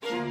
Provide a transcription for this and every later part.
Well,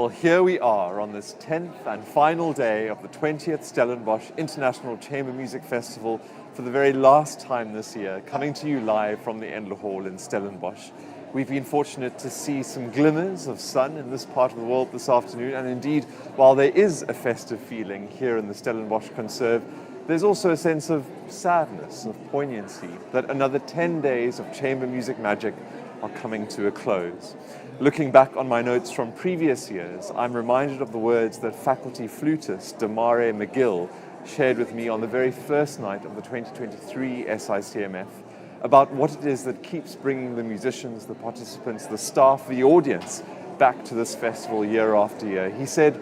here we are on this 10th and final day of the 20th Stellenbosch International Chamber Music Festival for the very last time this year, coming to you live from the Endler Hall in Stellenbosch. We've been fortunate to see some glimmers of sun in this part of the world this afternoon, and indeed, while there is a festive feeling here in the Stellenbosch Conserve, there's also a sense of sadness, of poignancy, that another 10 days of chamber music magic are coming to a close. Looking back on my notes from previous years, I'm reminded of the words that faculty flutist Damare McGill shared with me on the very first night of the 2023 Sicmf about what it is that keeps bringing the musicians, the participants, the staff, the audience back to this festival year after year. He said,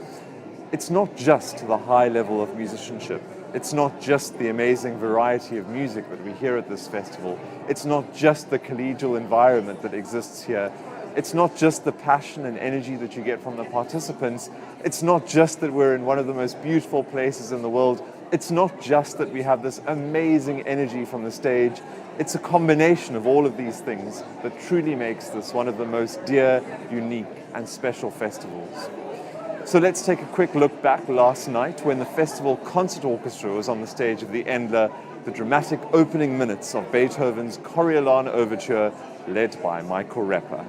it's not just the high level of musicianship. It's not just the amazing variety of music that we hear at this festival. It's not just the collegial environment that exists here. It's not just the passion and energy that you get from the participants. It's not just that we're in one of the most beautiful places in the world. It's not just that we have this amazing energy from the stage. It's a combination of all of these things that truly makes this one of the most dear, unique, and special festivals. So let's take a quick look back last night when the festival concert orchestra was on the stage of the Endler, the dramatic opening minutes of Beethoven's Coriolan Overture, led by Michael Repper.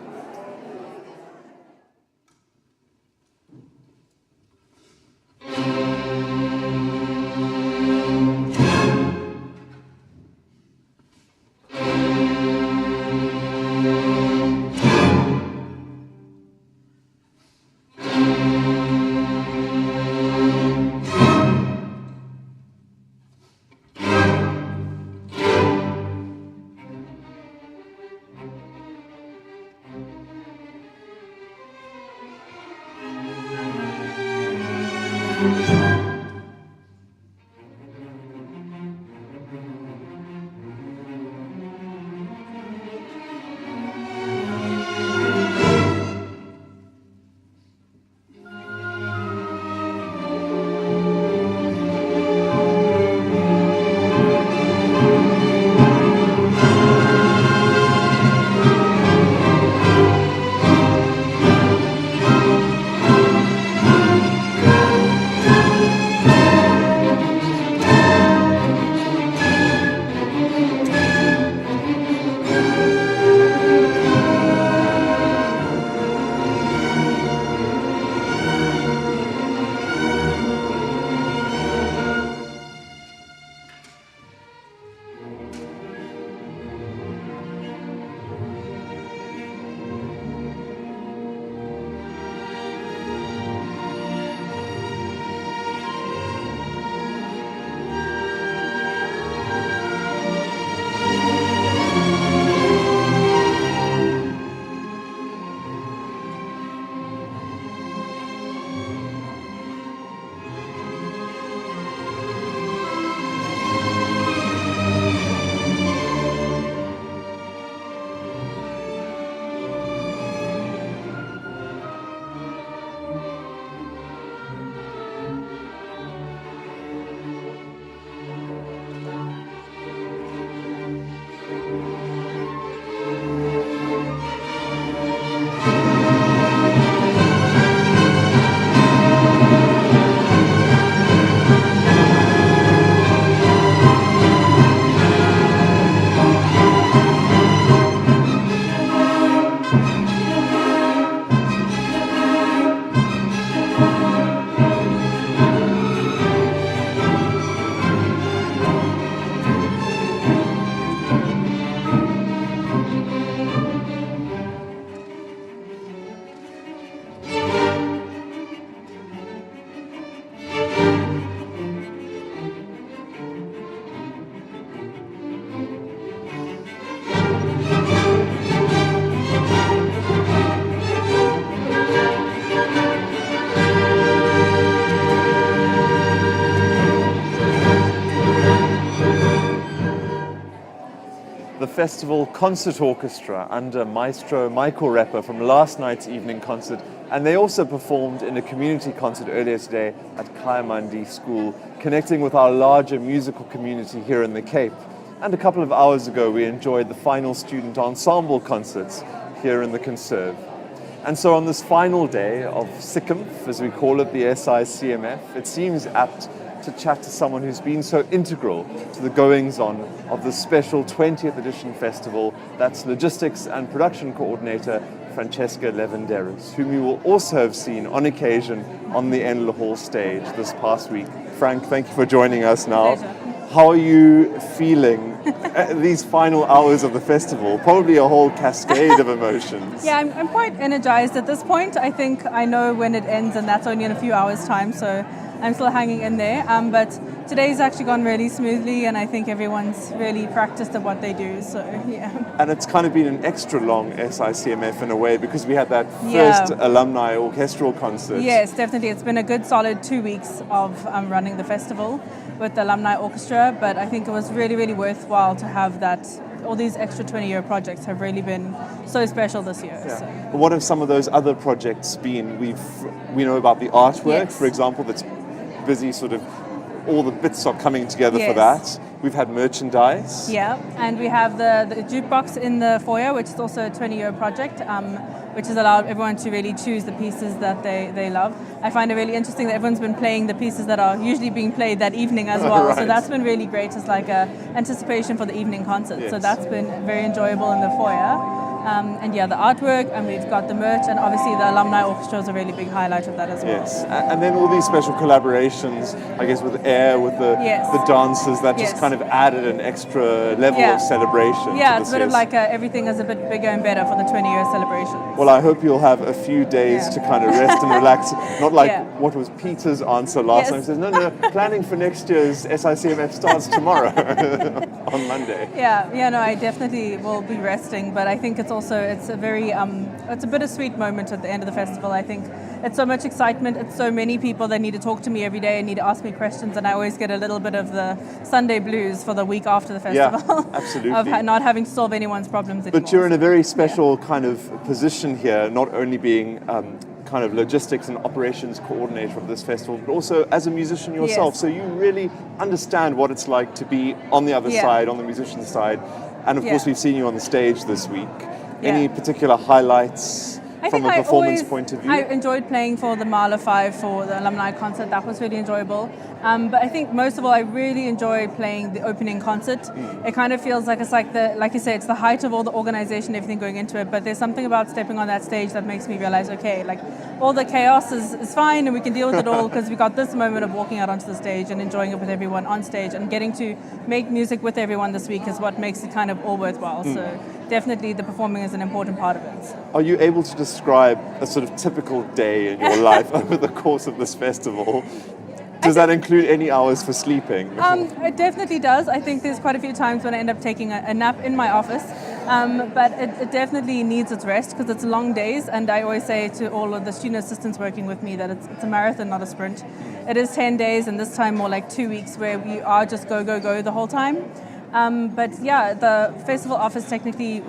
Festival Concert Orchestra under Maestro Michael Repper from last night's evening concert And they also performed in a community concert earlier today at Kayamandi School, connecting with our larger musical community here in the Cape. And a couple of hours ago, we enjoyed the final student ensemble concerts here in the Conserve. And so on this final day of Sicmf, as we call it, the Sicmf, it seems apt to chat to someone who's been so integral to the goings-on of the special 20th edition festival. That's logistics and production coordinator Francesca Levenderis, whom you will also have seen on occasion on the Enloe Hall stage this past week. Frank, thank you for joining us now. Pleasure. How are you feeling these final hours of the festival? Probably a whole cascade of emotions. Yeah, I'm quite energized at this point. I think I know when it ends, and that's only in a few hours' time, so I'm still hanging in there. But today's actually gone really smoothly, and I think everyone's really practiced at what they do, so yeah. And it's kind of been an extra long Sicmf in a way, because we had that first alumni orchestral concert. Yes, definitely. It's been a good solid 2 weeks of running the festival with the alumni orchestra, but I think it was really, really worthwhile to have that. All these extra 20-year projects have really been so special this year. Yeah. So. But what have some of those other projects been? We know about the artwork, for example, that's busy, sort of all the bits are coming together for that. We've had merchandise. Yeah, and we have the jukebox in the foyer, which is also a 20-year project, which has allowed everyone to really choose the pieces that they love. I find it really interesting that everyone's been playing the pieces that are usually being played that evening as well. Right. So that's been really great. It's like a anticipation for the evening concert. Yes. So that's been very enjoyable in the foyer. And yeah, the artwork, and we've got the merch, and obviously the alumni orchestra is a really big highlight of that as well. Yes, and then all these special collaborations, I guess, with Air, with the dancers, that just kind of added an extra level of celebration. Yeah, it's a bit of like everything is a bit bigger and better for the 20-year celebration. Well, I hope you'll have a few days to kind of rest and relax. Not like what was Peter's answer last time. He says, no, planning for next year's Sicmf starts tomorrow on Monday. Yeah, no, I definitely will be resting, but I think it's a very it's a bittersweet moment at the end of the festival. I think it's so much excitement. It's so many people that need to talk to me every day and need to ask me questions, and I always get a little bit of the Sunday blues for the week after the festival. Yeah, absolutely. Of not having to solve anyone's problems anymore. But you're in a very special kind of position here, not only being kind of logistics and operations coordinator of this festival, but also as a musician yourself. So you really understand what it's like to be on the other side, on the musician side. And of course, we've seen you on the stage this week. Any particular highlights from a performance point of view? I enjoyed playing for the Mahler 5 for the alumni concert. That was really enjoyable. But I think most of all, I really enjoy playing the opening concert. It kind of feels like it's like you say, it's the height of all the organization, everything going into it. But there's something about stepping on that stage that makes me realize, okay, like all the chaos is fine, and we can deal with it all, because we got this moment of walking out onto the stage and enjoying it with everyone on stage, and getting to make music with everyone this week is what makes it kind of all worthwhile. So definitely the performing is an important part of it. Are you able to describe a sort of typical day in your life over the course of this festival? Does that include any hours for sleeping? It definitely does. I think there's quite a few times when I end up taking a nap in my office, but it definitely needs its rest, because it's long days, and I always say to all of the student assistants working with me that it's a marathon, not a sprint. It is 10 days, and this time more like 2 weeks, where we are just go the whole time. But yeah, the festival office technically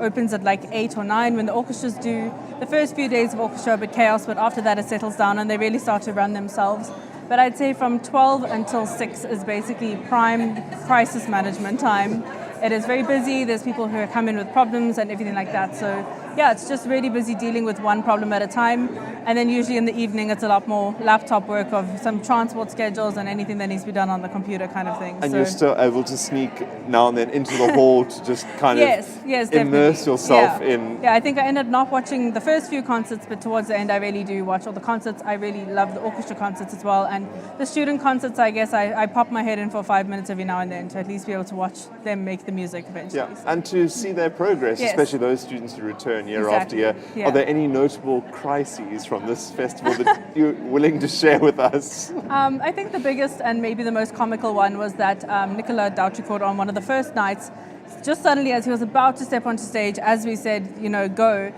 opens at like 8 or 9 when the orchestras do. The first few days of orchestra are a bit chaos, but after that it settles down and they really start to run themselves. But I'd say from 12 until 6 is basically prime crisis management time. It is very busy. There's people who come in with problems and everything like that. So yeah, it's just really busy dealing with one problem at a time. And then usually in the evening, it's a lot more laptop work of some transport schedules and anything that needs to be done on the computer kind of thing. And you're still able to sneak now and then into the hall to just kind of immerse yourself in... Yeah, I think I ended up not watching the first few concerts, but towards the end I really do watch all the concerts. I really love the orchestra concerts as well. And the student concerts, I guess I pop my head in for 5 minutes every now and then to at least be able to watch them make the music eventually. Yeah, and to see their progress, especially those students who return year after year. Yeah. Are there any notable crises from this festival that you're willing to share with us? I think the biggest and maybe the most comical one was that Nicola Dautricourt on one of the first nights, just suddenly as he was about to step onto stage, as we said, go,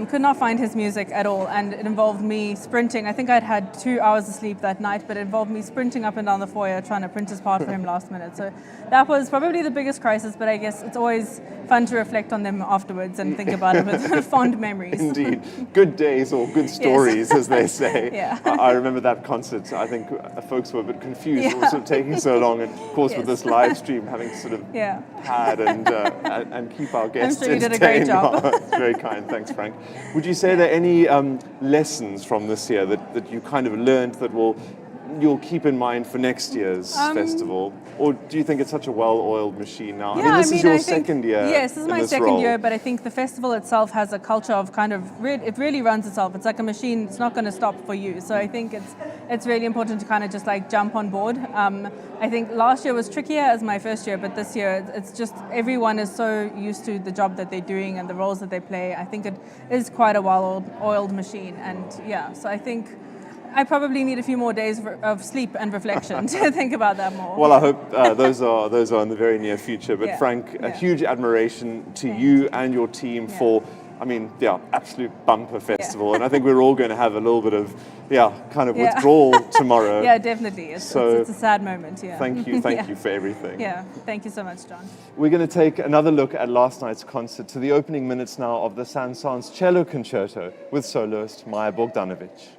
Could not find his music at all, and it involved me sprinting. I think I'd had 2 hours of sleep that night, but it involved me sprinting up and down the foyer trying to print his part for him last minute. So that was probably the biggest crisis, but I guess it's always fun to reflect on them afterwards and think about it with fond memories. Indeed. Good days or good stories, as they say. Yeah. I remember that concert. I think folks were a bit confused. It was sort of taking so long, and of course with this live stream having to sort of pad and keep our guests I'm sure you entertained. did a great job. It's very kind. Thanks, Frank. Would you say there are any lessons from this year that you kind of learned that you'll keep in mind for next year's festival? Or do you think it's such a well-oiled machine now? Yeah, this is your second year. Yes, this is my second role. year, but I think the festival itself has a culture of kind of, it really runs itself. It's like a machine, it's not going to stop for you. So I think it's really important to kind of just like jump on board. I think last year was trickier as my first year, but this year it's just everyone is so used to the job that they're doing and the roles that they play. I think it is quite a well-oiled machine. And yeah, so I think I probably need a few more days of sleep and reflection to think about that more. Well, I hope those are in the very near future. But Frank, a huge admiration to you and your team for, absolute bumper festival. And I think we're all going to have a little bit of, kind of withdrawal tomorrow. Yeah, definitely. It's a sad moment. Yeah. Thank you for everything. Yeah, thank you so much, John. We're going to take another look at last night's concert to the opening minutes now of the Saint-Saëns Cello Concerto with soloist Maja Bogdanovic.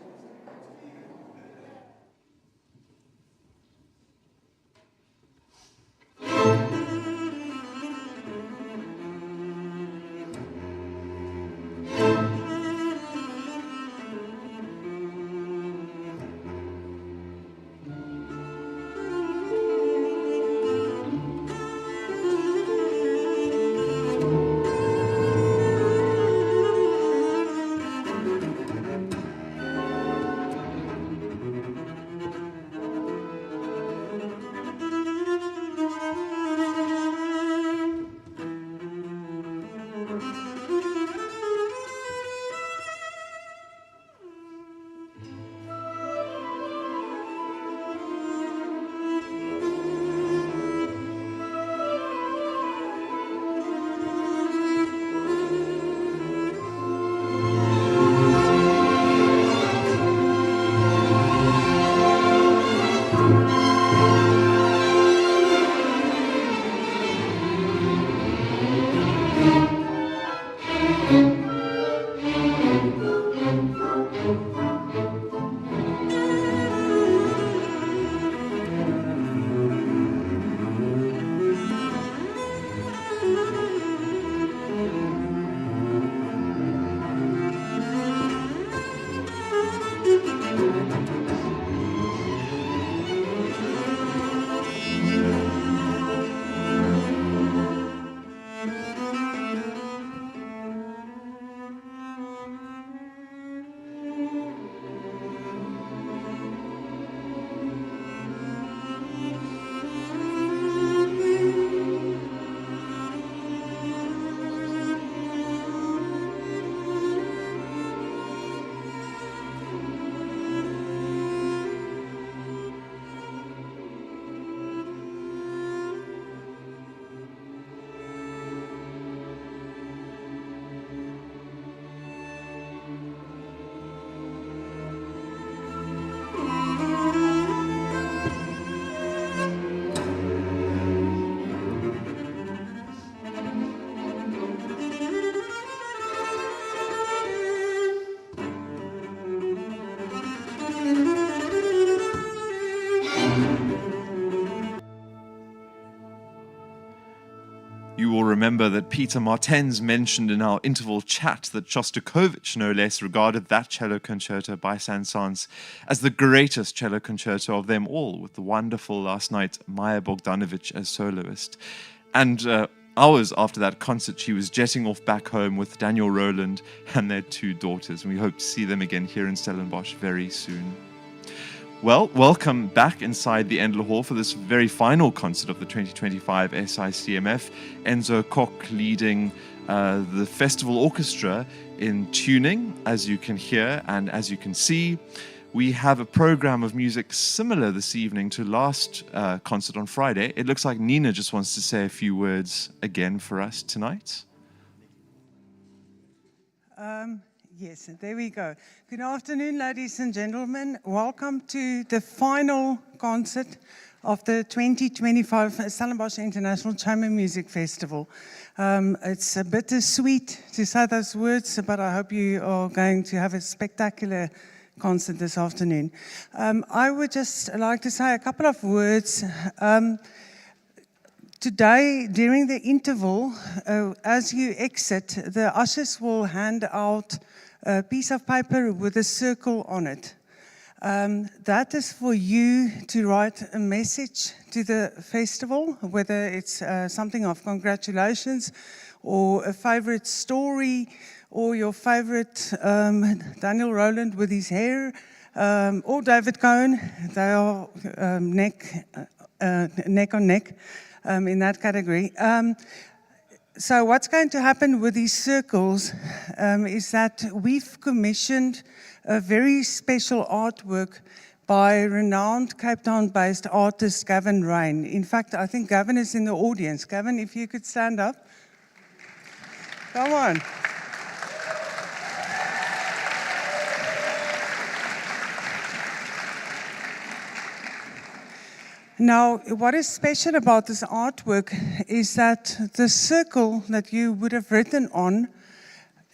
You will remember that Peter Martens mentioned in our interval chat that Shostakovich, no less, regarded that cello concerto by Saint-Saëns as the greatest cello concerto of them all, with the wonderful last night Maja Bogdanovic as soloist. And hours after that concert, she was jetting off back home with Daniel Rowland and their 2 daughters, and we hope to see them again here in Stellenbosch very soon. Well, welcome back inside the Endler Hall for this very final concert of the 2025 Sicmf. Enzo Koch leading the festival orchestra in tuning, as you can hear and as you can see. We have a program of music similar this evening to last concert on Friday. It looks like Nina just wants to say a few words again for us tonight. Yes, there we go. Good afternoon, ladies and gentlemen. Welcome to the final concert of the 2025 Stellenbosch International Chamber Music Festival. It's a bittersweet to say those words, but I hope you are going to have a spectacular concert this afternoon. I would just like to say a couple of words. Today, during the interval, as you exit, the ushers will hand out a piece of paper with a circle on it. That is for you to write a message to the festival, whether it's something of congratulations or a favorite story or your favorite Daniel Rowland with his hair or David Cohen. They are neck on neck. In that category. So what's going to happen with these circles is that we've commissioned a very special artwork by renowned Cape Town-based artist Gavin Rain. In fact, I think Gavin is in the audience. Gavin, if you could stand up. Come on. Now, what is special about this artwork is that the circle that you would have written on,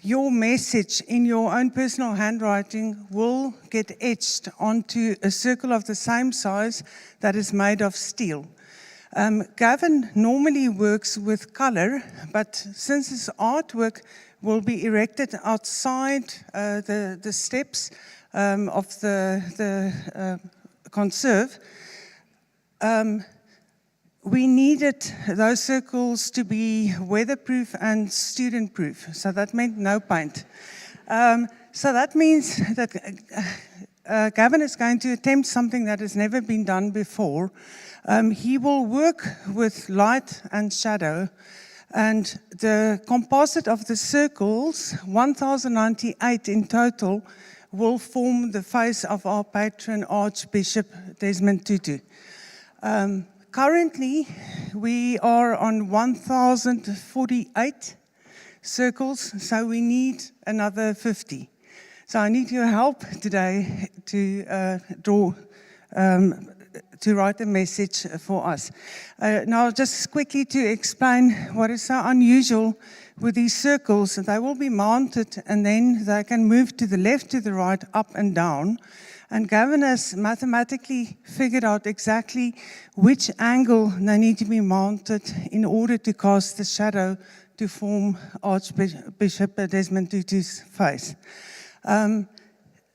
your message in your own personal handwriting will get etched onto a circle of the same size that is made of steel. Gavin normally works with color, but since his artwork will be erected outside the steps of the conserve, we needed those circles to be weatherproof and student-proof, so that meant no paint. So that means that Gavin is going to attempt something that has never been done before. He will work with light and shadow, and the composite of the circles, 1,098 in total, will form the face of our patron Archbishop Desmond Tutu. Currently, we are on 1,048 circles, so we need another 50. So I need your help today to to write a message for us. Now, just quickly to explain what is so unusual with these circles, they will be mounted and then they can move to the left, to the right, up and down. And Gavin has mathematically figured out exactly which angle they need to be mounted in order to cast the shadow to form Archbishop Desmond Tutu's face.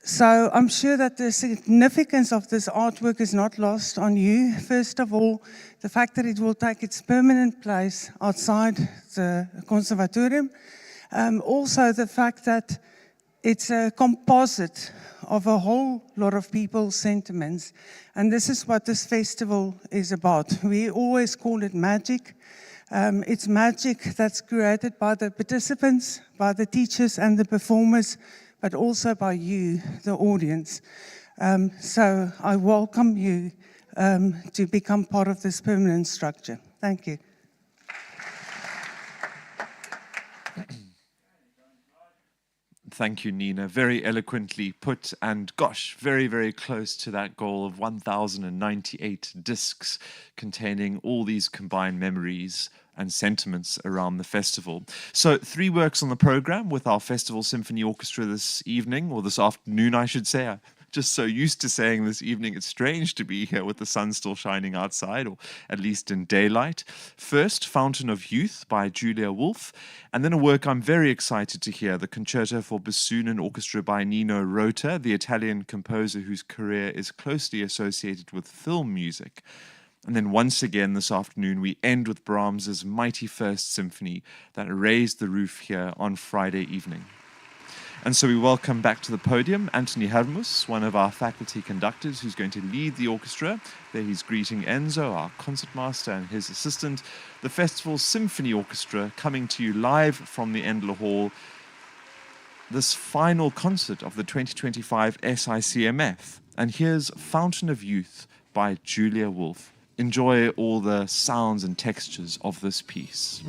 So I'm sure that the significance of this artwork is not lost on you. First of all, the fact that it will take its permanent place outside the conservatorium. Also the fact that it's a composite of a whole lot of people's sentiments. And this is what this festival is about. We always call it magic. It's magic that's created by the participants, by the teachers and the performers, but also by you, the audience. So I welcome you to become part of this permanent structure. Thank you. Thank you, Nina. Very eloquently put, and gosh, very, very close to that goal of 1,098 discs containing all these combined memories and sentiments around the festival. So 3 works on the program with our Festival Symphony Orchestra this evening, or this afternoon, I should say. I'm just so used to saying this evening, it's strange to be here with the sun still shining outside, or at least in daylight. First, Fountain of Youth by Julia WOLFE, and then a work I'm very excited to hear, the Concerto for Bassoon and Orchestra by Nino Rota, the Italian composer whose career is closely associated with film music. And then once again this afternoon, we end with Brahms's mighty First Symphony that raised the roof here on Friday evening. And so we welcome back to the podium Anthony Hermus, one of our faculty conductors who's going to lead the orchestra. There he's greeting Enzo, our concertmaster, and his assistant. The Festival Symphony Orchestra coming to you live from the Endler Hall. This final concert of the 2025 Sicmf. And here's Fountain of Youth by Julia WOLFE. Enjoy all the sounds and textures of this piece.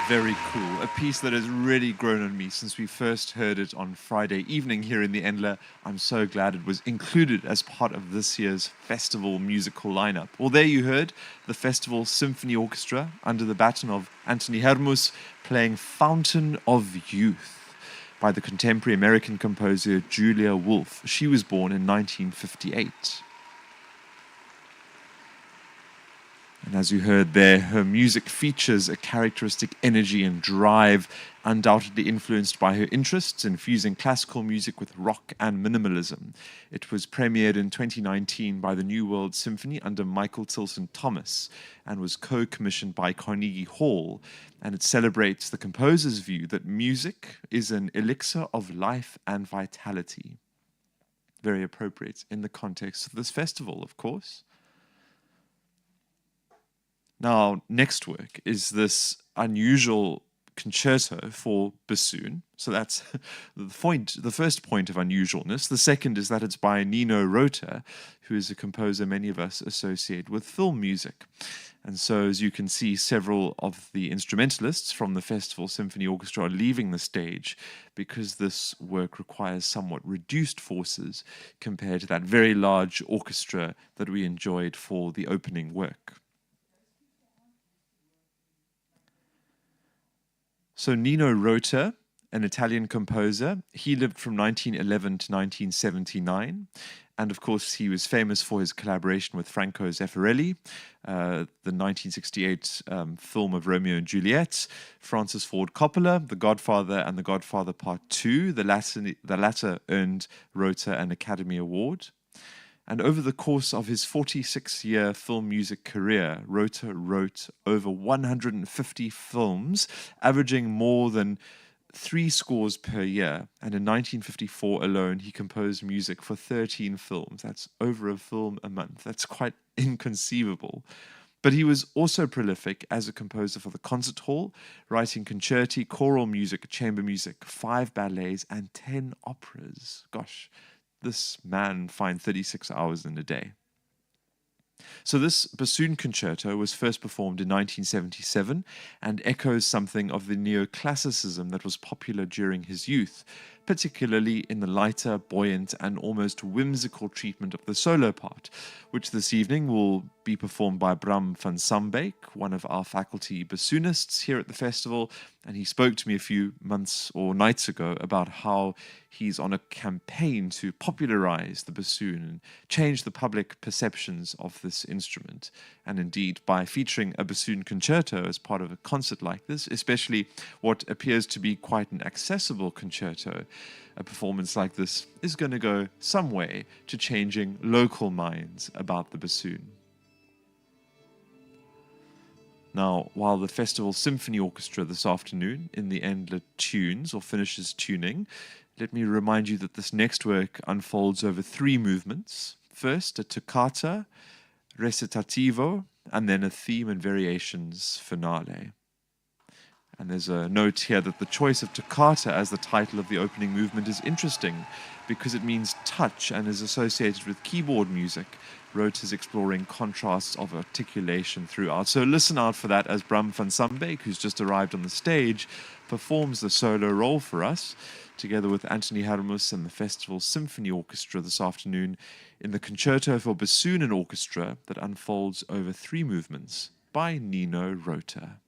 Very cool. A piece that has really grown on me since we first heard it on Friday evening here in the Endler. I'm so glad it was included as part of this year's festival musical lineup. Well, there you heard the festival Symphony Orchestra under the baton of Anthony Hermus playing Fountain of Youth by the contemporary American composer Julia WOLFE. She was born in 1958. And as you heard there, her music features a characteristic energy and drive, undoubtedly influenced by her interests in fusing classical music with rock and minimalism. It was premiered in 2019 by the New World Symphony under Michael Tilson Thomas and was co-commissioned by Carnegie Hall. And it celebrates the composer's view that music is an elixir of life and vitality. Very appropriate in the context of this festival, of course. Now, next work is this unusual concerto for bassoon. So that's the first point of unusualness. The second is that it's by Nino Rota, who is a composer many of us associate with film music. And so, as you can see, several of the instrumentalists from the Festival Symphony Orchestra are leaving the stage because this work requires somewhat reduced forces compared to that very large orchestra that we enjoyed for the opening work. So Nino Rota, an Italian composer, he lived from 1911 to 1979. And of course, he was famous for his collaboration with Franco Zeffirelli, the 1968 film of Romeo and Juliet, Francis Ford Coppola, The Godfather and The Godfather Part 2. The latter earned Rota an Academy Award. And over the course of his 46-year film music career, Rota wrote over 150 films, averaging more than 3 scores per year. And in 1954 alone, he composed music for 13 films. That's over a film a month. That's quite inconceivable. But he was also prolific as a composer for the concert hall, writing concerti, choral music, chamber music, 5 ballets, and 10 operas. Gosh. This man finds 36 hours in a day. So this bassoon concerto was first performed in 1977 and echoes something of the neoclassicism that was popular during his youth, particularly in the lighter, buoyant, and almost whimsical treatment of the solo part, which this evening will be performed by Bram van Sambeeck, one of our faculty bassoonists here at the festival, and he spoke to me a few months or nights ago about how he's on a campaign to popularize the bassoon and change the public perceptions of this instrument. And indeed, by featuring a bassoon concerto as part of a concert like this, especially what appears to be quite an accessible concerto, a performance like this is going to go some way to changing local minds about the bassoon. Now, while the Festival Symphony Orchestra this afternoon in the Endler tunes or finishes tuning, let me remind you that this next work unfolds over 3 movements. First, a toccata, recitativo, and then a theme and variations finale. And there's a note here that the choice of toccata as the title of the opening movement is interesting because it means touch and is associated with keyboard music. Rota is exploring contrasts of articulation throughout. So listen out for that as Bram van Sambeeck, who's just arrived on the stage, performs the solo role for us, together with Anthony Hermus and the Festival Symphony Orchestra this afternoon in the Concerto for Bassoon and Orchestra that unfolds over 3 movements by Nino Rota.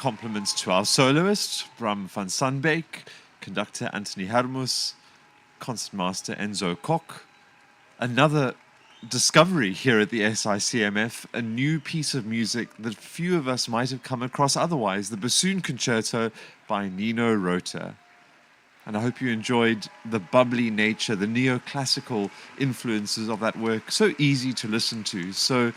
compliments to our soloist, Bram van Sambeeck, conductor Anthony Hermus, concertmaster Enzo Koch. Another discovery here at the Sicmf, a new piece of music that few of us might have come across otherwise, the Bassoon Concerto by Nino Rota. And I hope you enjoyed the bubbly nature, the neoclassical influences of that work. So easy to listen to, so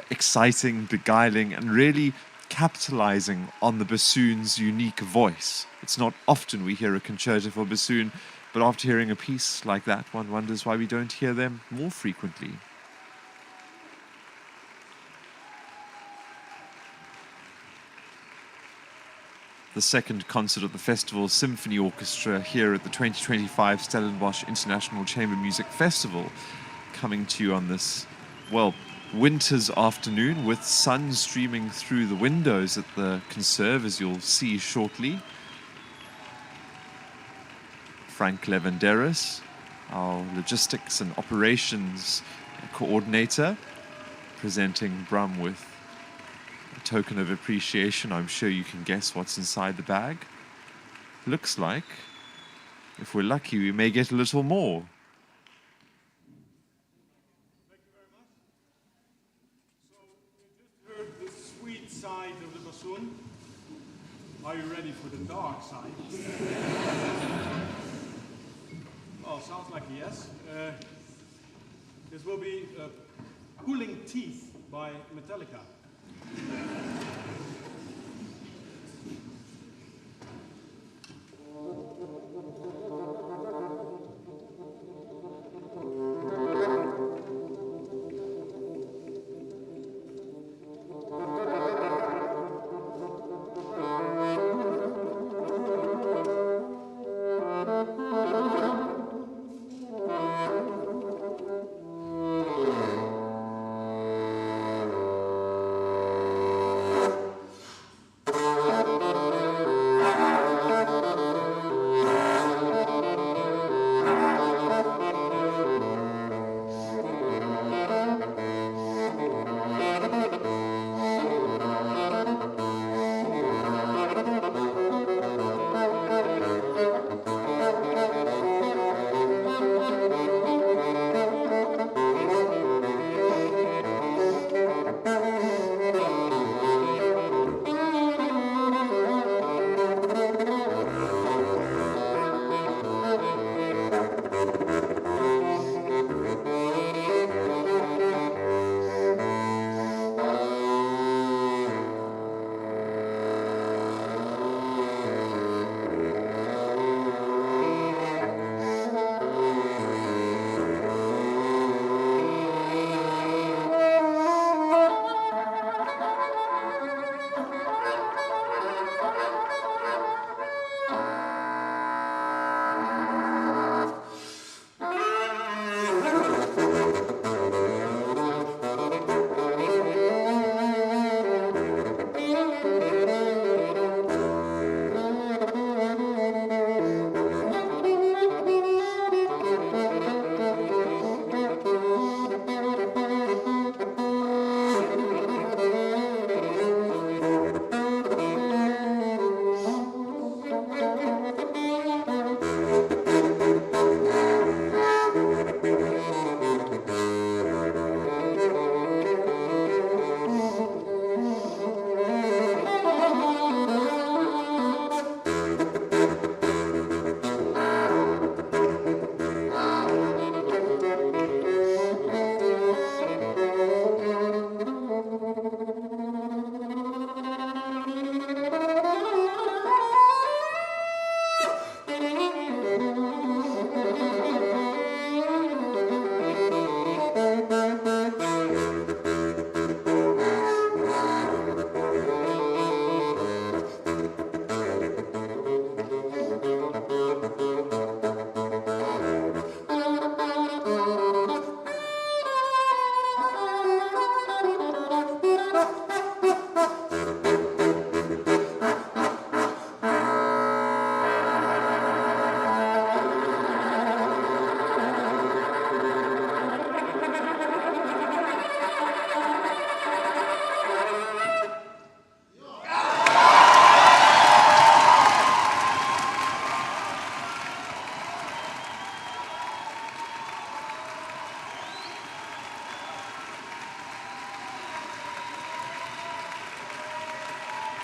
exciting, beguiling, and really capitalizing on the bassoon's unique voice. It's not often we hear a concerto for bassoon, but after hearing a piece like that, one wonders why we don't hear them more frequently. The second concert of the festival, Symphony Orchestra, here at the 2025 Stellenbosch International Chamber Music Festival, coming to you on this, well, winter's afternoon with sun streaming through the windows at the conserve, as you'll see shortly. Frank Levenderis, our logistics and operations coordinator, presenting Bram with token of appreciation. I'm sure you can guess what's inside the bag. Looks like, if we're lucky, we may get a little more. Thank you very much. So you just heard the sweet side of the bassoon. Are you ready for the dark side? Well, sounds like a yes. This will be Cooling Teeth by Metallica.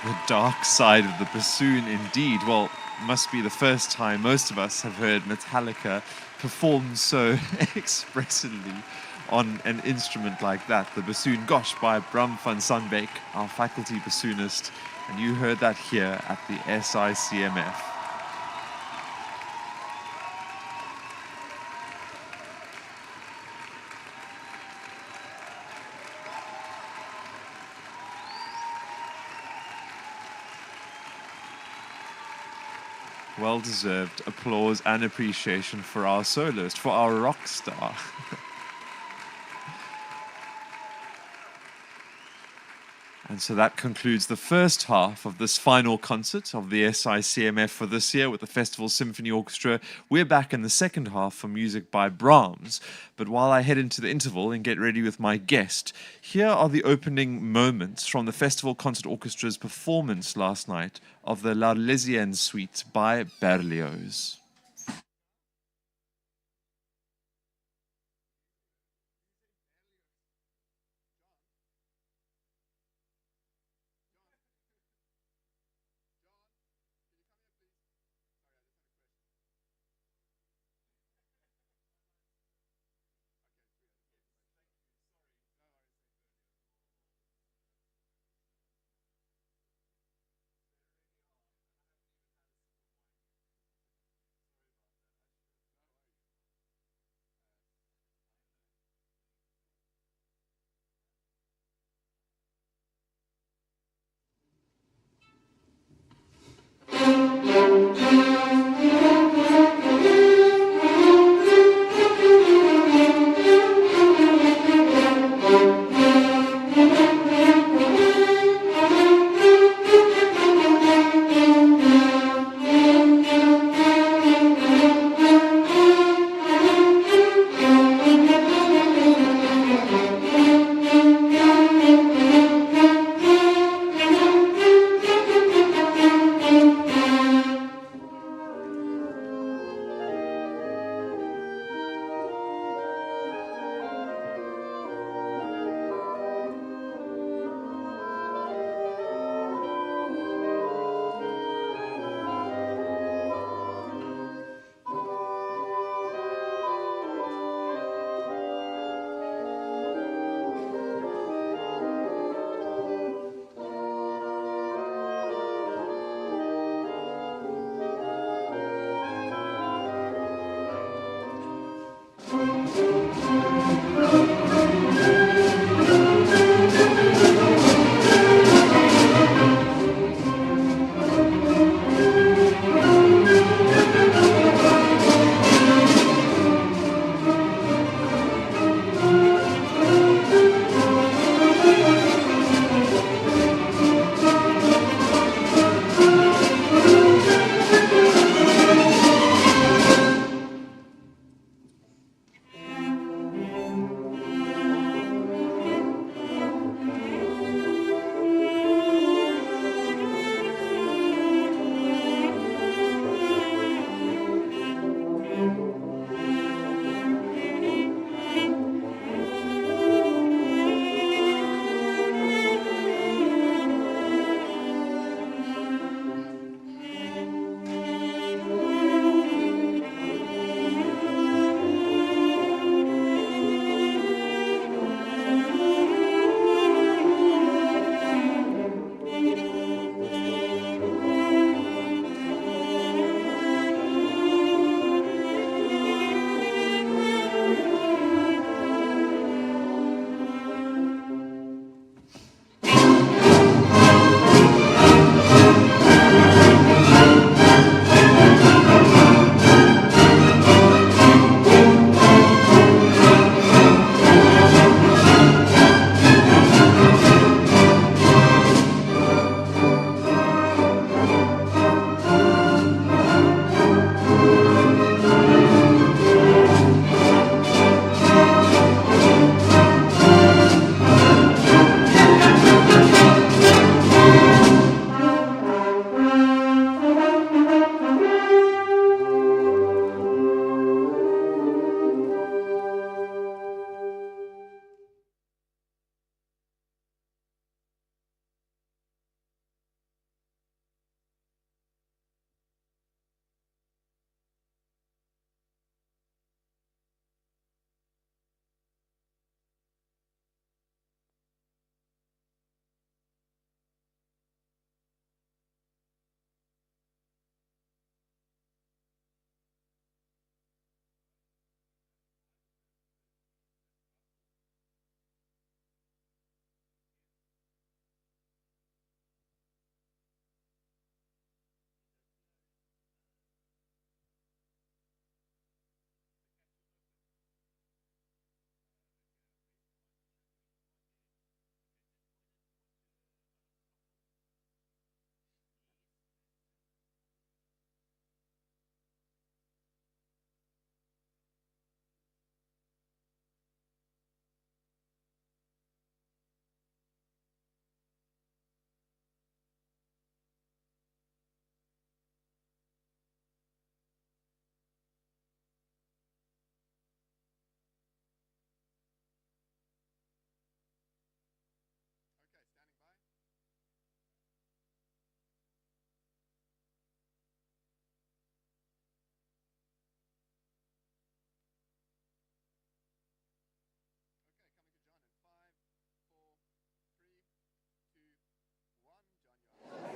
The dark side of the bassoon, indeed. Well, must be the first time most of us have heard Metallica perform so expressively on an instrument like that. The bassoon, gosh, by Bram van Sambeeck, our faculty bassoonist, and you heard that here at the Sicmf. Well-deserved applause and appreciation for our soloist, for our rock star. And so that concludes the first half of this final concert of the Sicmf for this year with the Festival Symphony Orchestra. We're back in the second half for music by Brahms. But while I head into the interval and get ready with my guest, here are the opening moments from the Festival Concert Orchestra's performance last night of the L'Arlésienne Suite by Berlioz.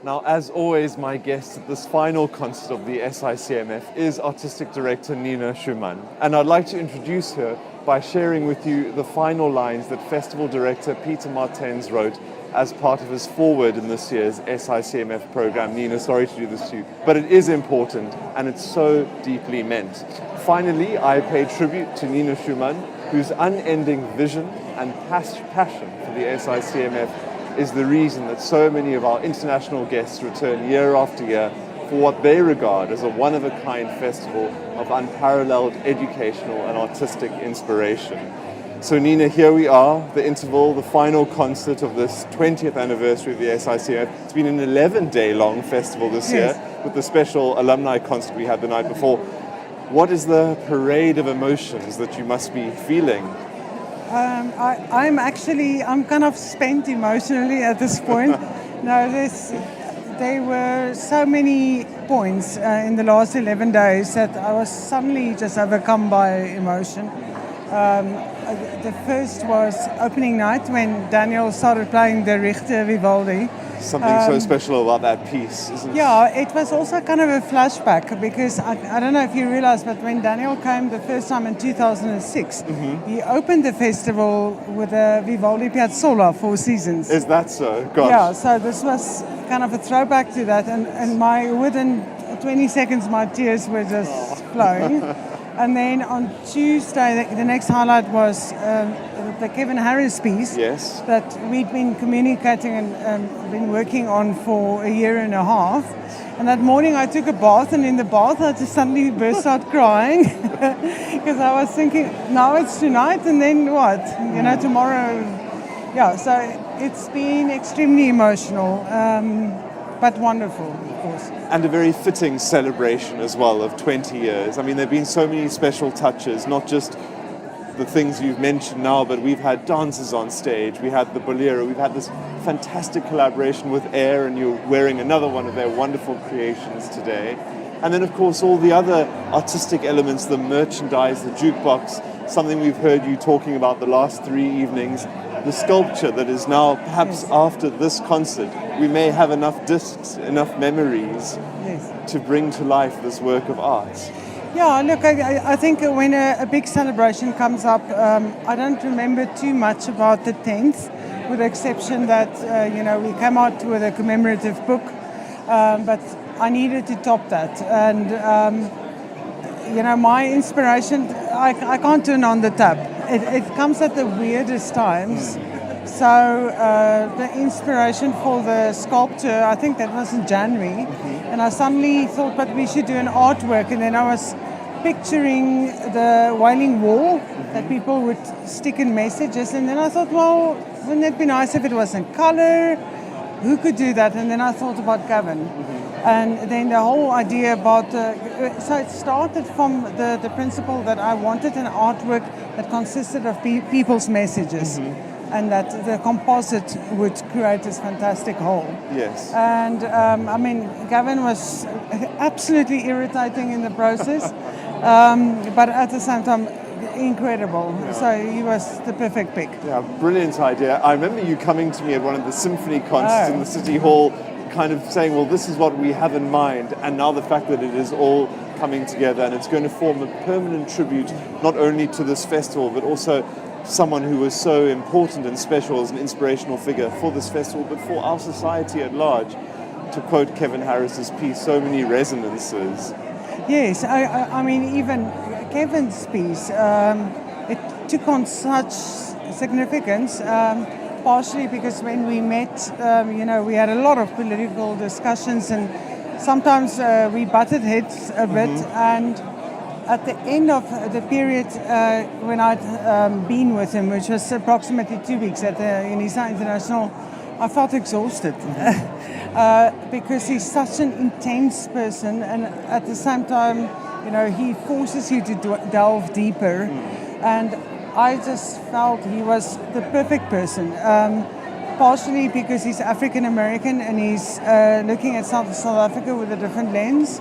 Now, as always, my guest at this final concert of the Sicmf is Artistic Director Nina Schumann. And I'd like to introduce her by sharing with you the final lines that Festival Director Peter Martens wrote as part of his foreword in this year's Sicmf program. Nina, sorry to do this to you, but it is important and it's so deeply meant. Finally, I pay tribute to Nina Schumann, whose unending vision and passion for the Sicmf is the reason that so many of our international guests return year after year for what they regard as a one-of-a-kind festival of unparalleled educational and artistic inspiration. So Nina, here we are, the interval, the final concert of this 20th anniversary of the Sicmf. It's been an 11-day long festival this year with the special alumni concert we had the night before. What is the parade of emotions that you must be feeling? I'm kind of spent emotionally at this point. No, there were so many points in the last 11 days that I was suddenly just overcome by emotion. The first was opening night when Daniel started playing the Richter Vivaldi. Something so special about that piece, isn't it? Yeah, it was also kind of a flashback because I don't know if you realize, but when Daniel came the first time in 2006, he opened the festival with a Vivaldi Piazzolla, Four Seasons. Is that so? Gosh. Yeah, so this was kind of a throwback to that, and within 20 seconds my tears were just flowing. And then on Tuesday, the next highlight was the Kevin Harris piece that we'd been communicating and been working on for a year and a half. And that morning I took a bath, and in the bath I just suddenly burst out crying because I was thinking, now it's tonight, and then what? You know, tomorrow. Yeah, so it's been extremely emotional, but wonderful, of course. And a very fitting celebration as well of 20 years. I mean, there have been so many special touches, not just the things you've mentioned now, but we've had dancers on stage, we had the bolero, we've had this fantastic collaboration with Air, and you're wearing another one of their wonderful creations today. And then, of course, all the other artistic elements, the merchandise, the jukebox, something we've heard you talking about the last 3 evenings, the sculpture that is now, perhaps after this concert, we may have enough discs, enough memories to bring to life this work of art. Yeah, look, I think when a big celebration comes up, I don't remember too much about the 10th, with the exception that, we came out with a commemorative book, but I needed to top that. And, my inspiration, I can't turn on the tap. It comes at the weirdest times. So the inspiration for the sculpture, I think that was in January, and I suddenly thought, but we should do an artwork, and then I was picturing the Wailing Wall that people would stick in messages, and then I thought, well, wouldn't it be nice if it was in color? Who could do that? And then I thought about Gavin. And then the whole idea about, so it started from the principle that I wanted an artwork that consisted of people's messages, and that the composite would create this fantastic whole. Yes. And Gavin was absolutely irritating in the process, but at the same time, incredible. Yeah. So he was the perfect pick. Yeah, brilliant idea. I remember you coming to me at one of the symphony concerts in the City Hall, kind of saying, well, this is what we have in mind, and now the fact that it is all coming together and it's going to form a permanent tribute not only to this festival but also someone who was so important and special as an inspirational figure for this festival but for our society at large. To quote Kevin Harris's piece, so many resonances. Yes, I mean, even Kevin's piece, it took on such significance, partially because when we met, we had a lot of political discussions, and sometimes we butted heads a bit, and at the end of the period when I'd been with him, which was approximately 2 weeks at the UNISA International, I felt exhausted because he's such an intense person, and at the same time, he forces you to delve deeper. And I just felt he was the perfect person, partially because he's African American and he's looking at South Africa with a different lens,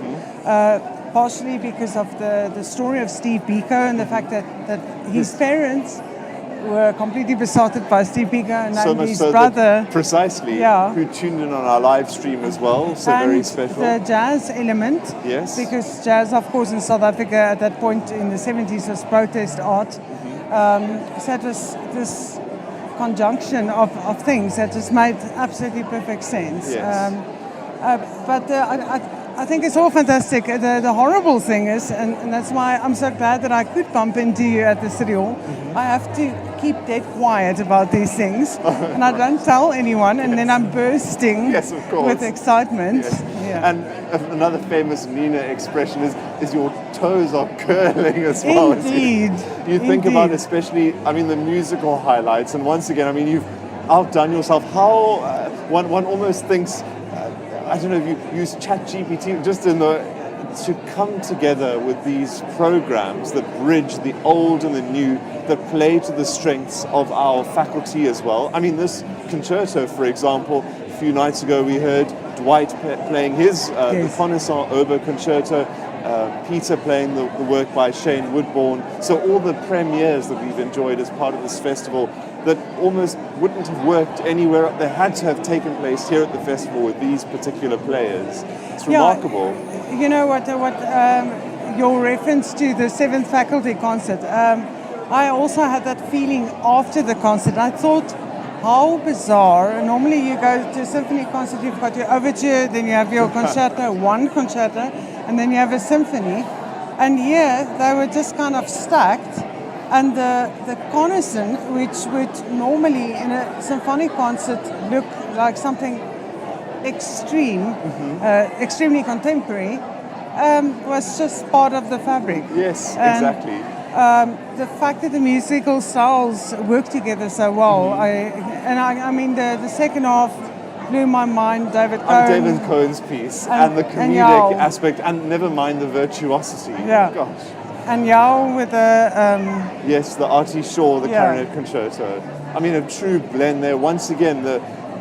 partially because of the story of Steve Biko and the fact that his parents were completely besotted by Steve Biko and So much his so brother. that precisely, Yeah. who tuned in on our live stream as well, so very And special. the jazz element, Yes. because jazz, of course, in South Africa at that point in the 70s was protest art. So it was this conjunction of things that just made absolutely perfect sense. Yes. But I think it's all fantastic. The horrible thing is, and that's why I'm so glad that I could bump into you at the City Hall, I have to keep dead quiet about these things, and I don't tell anyone, and then I'm bursting Yes, of course. with excitement. Yes. Yeah. And another famous Nina expression is your toes are curling as well. Indeed. You think about Indeed. especially, I mean, the musical highlights, and once again, I mean, you've outdone yourself. How one almost thinks, I don't know if you use ChatGPT just to come together with these programs that bridge the old and the new, that play to the strengths of our faculty as well. I mean, this concerto, for example, a few nights ago we heard Dwight playing his the Yes. Connaissant Oboe Concerto, Peter playing the work by Shane Woodbourne. So all the premieres that we've enjoyed as part of this festival that almost wouldn't have worked anywhere, they had to have taken place here at the festival with these particular players. It's remarkable. You know what your reference to the 7th faculty concert, I also had that feeling after the concert. I thought, how bizarre. Normally you go to a symphony concert, you've got your overture, then you have your concerto, one concerto, and then you have a symphony. And here they were just kind of stacked. And the concerto, which would normally in a symphonic concert look like something extreme, extremely contemporary, was just part of the fabric. Yes, And, exactly. The fact that the musical styles work together so well, I mean the second half blew my mind. David Cohen. David Cohen's piece and the and comedic Yao. aspect, and never mind the virtuosity. Yeah. Gosh. And Yao with the Yes, the Artie Shaw, the Yeah. clarinet concerto. I mean, a true blend there. Once again,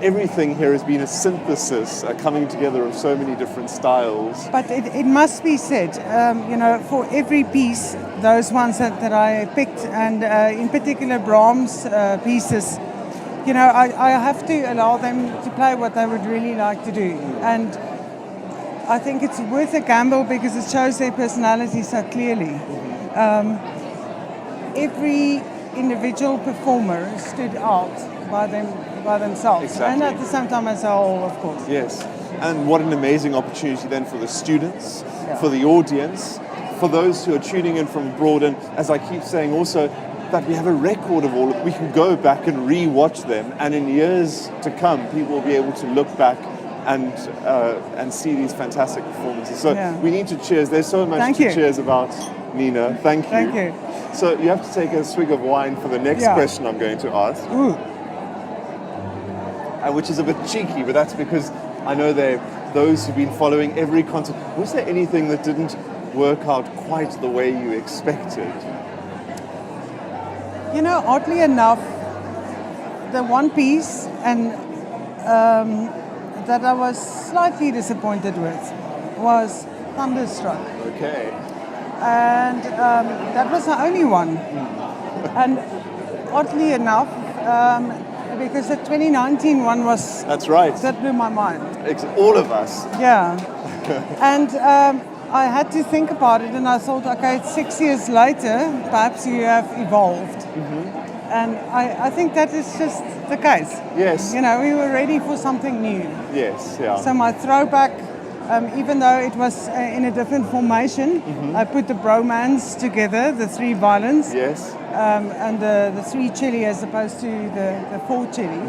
everything here has been a synthesis, a coming together of so many different styles. But it must be said, for every piece, those ones that I picked, and in particular Brahms pieces, I have to allow them to play what they would really like to do. And I think it's worth a gamble because it shows their personality so clearly. Every individual performer stood out by themselves, Exactly. and at the same time as a whole, of course. Yes, and what an amazing opportunity then for the students, Yeah. for the audience, for those who are tuning in from abroad, and as I keep saying also, that we have a record of all, we can go back and re-watch them, and in years to come, people will be able to look back and see these fantastic performances. So Yeah. we need to cheers. There's so much Thank to you. cheers about, Nina. Thank you. Thank you. So you have to take a swig of wine for the next Yeah. question I'm going to ask. Ooh. Which is a bit cheeky, but that's because I know those who've been following every concert. Was there anything that didn't work out quite the way you expected? Oddly enough, the one piece that I was slightly disappointed with was Thunderstruck. Okay. And that was the only one. And oddly enough, because the 2019 one was... That's right. That blew my mind. All of us. Yeah. And I had to think about it, and I thought, okay, it's 6 years later, perhaps you have evolved. And I think that is just the case. Yes. We were ready for something new. Yes, yeah. So my throwback, even though it was in a different formation, I put the bromance together, the 3 violins, Yes. and the 3 celli as opposed to the 4 celli.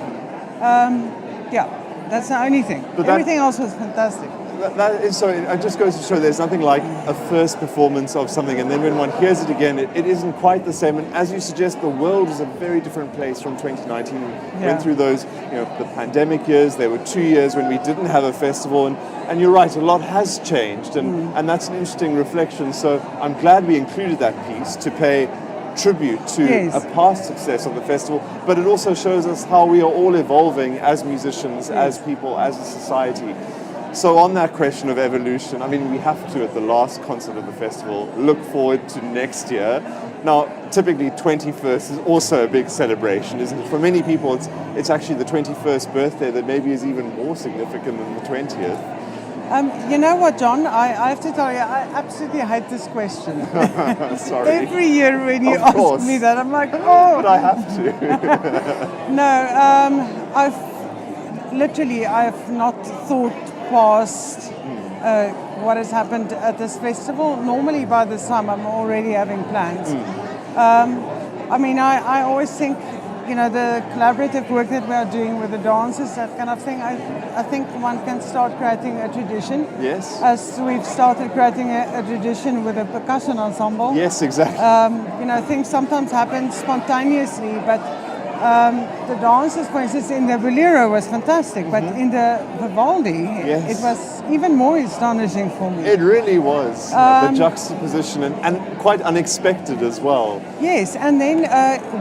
Yeah, that's the only thing. But that- Everything else was fantastic. That is so. It just goes to show there's nothing like a first performance of something, and then when one hears it again, it isn't quite the same. And as you suggest, the world is a very different place from 2019. We Yeah. went through those, the pandemic years. There were 2 years when we didn't have a festival, and you're right, a lot has changed, and that's an interesting reflection. So I'm glad we included that piece to pay tribute to Yes. a past success of the festival, but it also shows us how we are all evolving as musicians, as people, as a society. So on that question of evolution, I mean, we have to, at the last concert of the festival, look forward to next year. Now, typically 21st is also a big celebration, isn't it? For many people, it's actually the 21st birthday that maybe is even more significant than the 20th. You know what, John? I have to tell you, I absolutely hate this question. Sorry. Every year when you Of course. ask me that, I'm like, oh. But I have to. No, I've not thought past what has happened at this festival. Normally by this time I'm already having plans. I mean, I always think, you know, the collaborative work that we are doing with the dancers, that kind of thing, I think one can start creating a tradition. Yes. As we've started creating a tradition with a percussion ensemble. Yes, exactly. You know, things sometimes happen spontaneously, but the dances, for instance, in the Bolero was fantastic, but in the Vivaldi, Yes. it was even more astonishing for me. It really was. The juxtaposition and quite unexpected as well. Yes, and then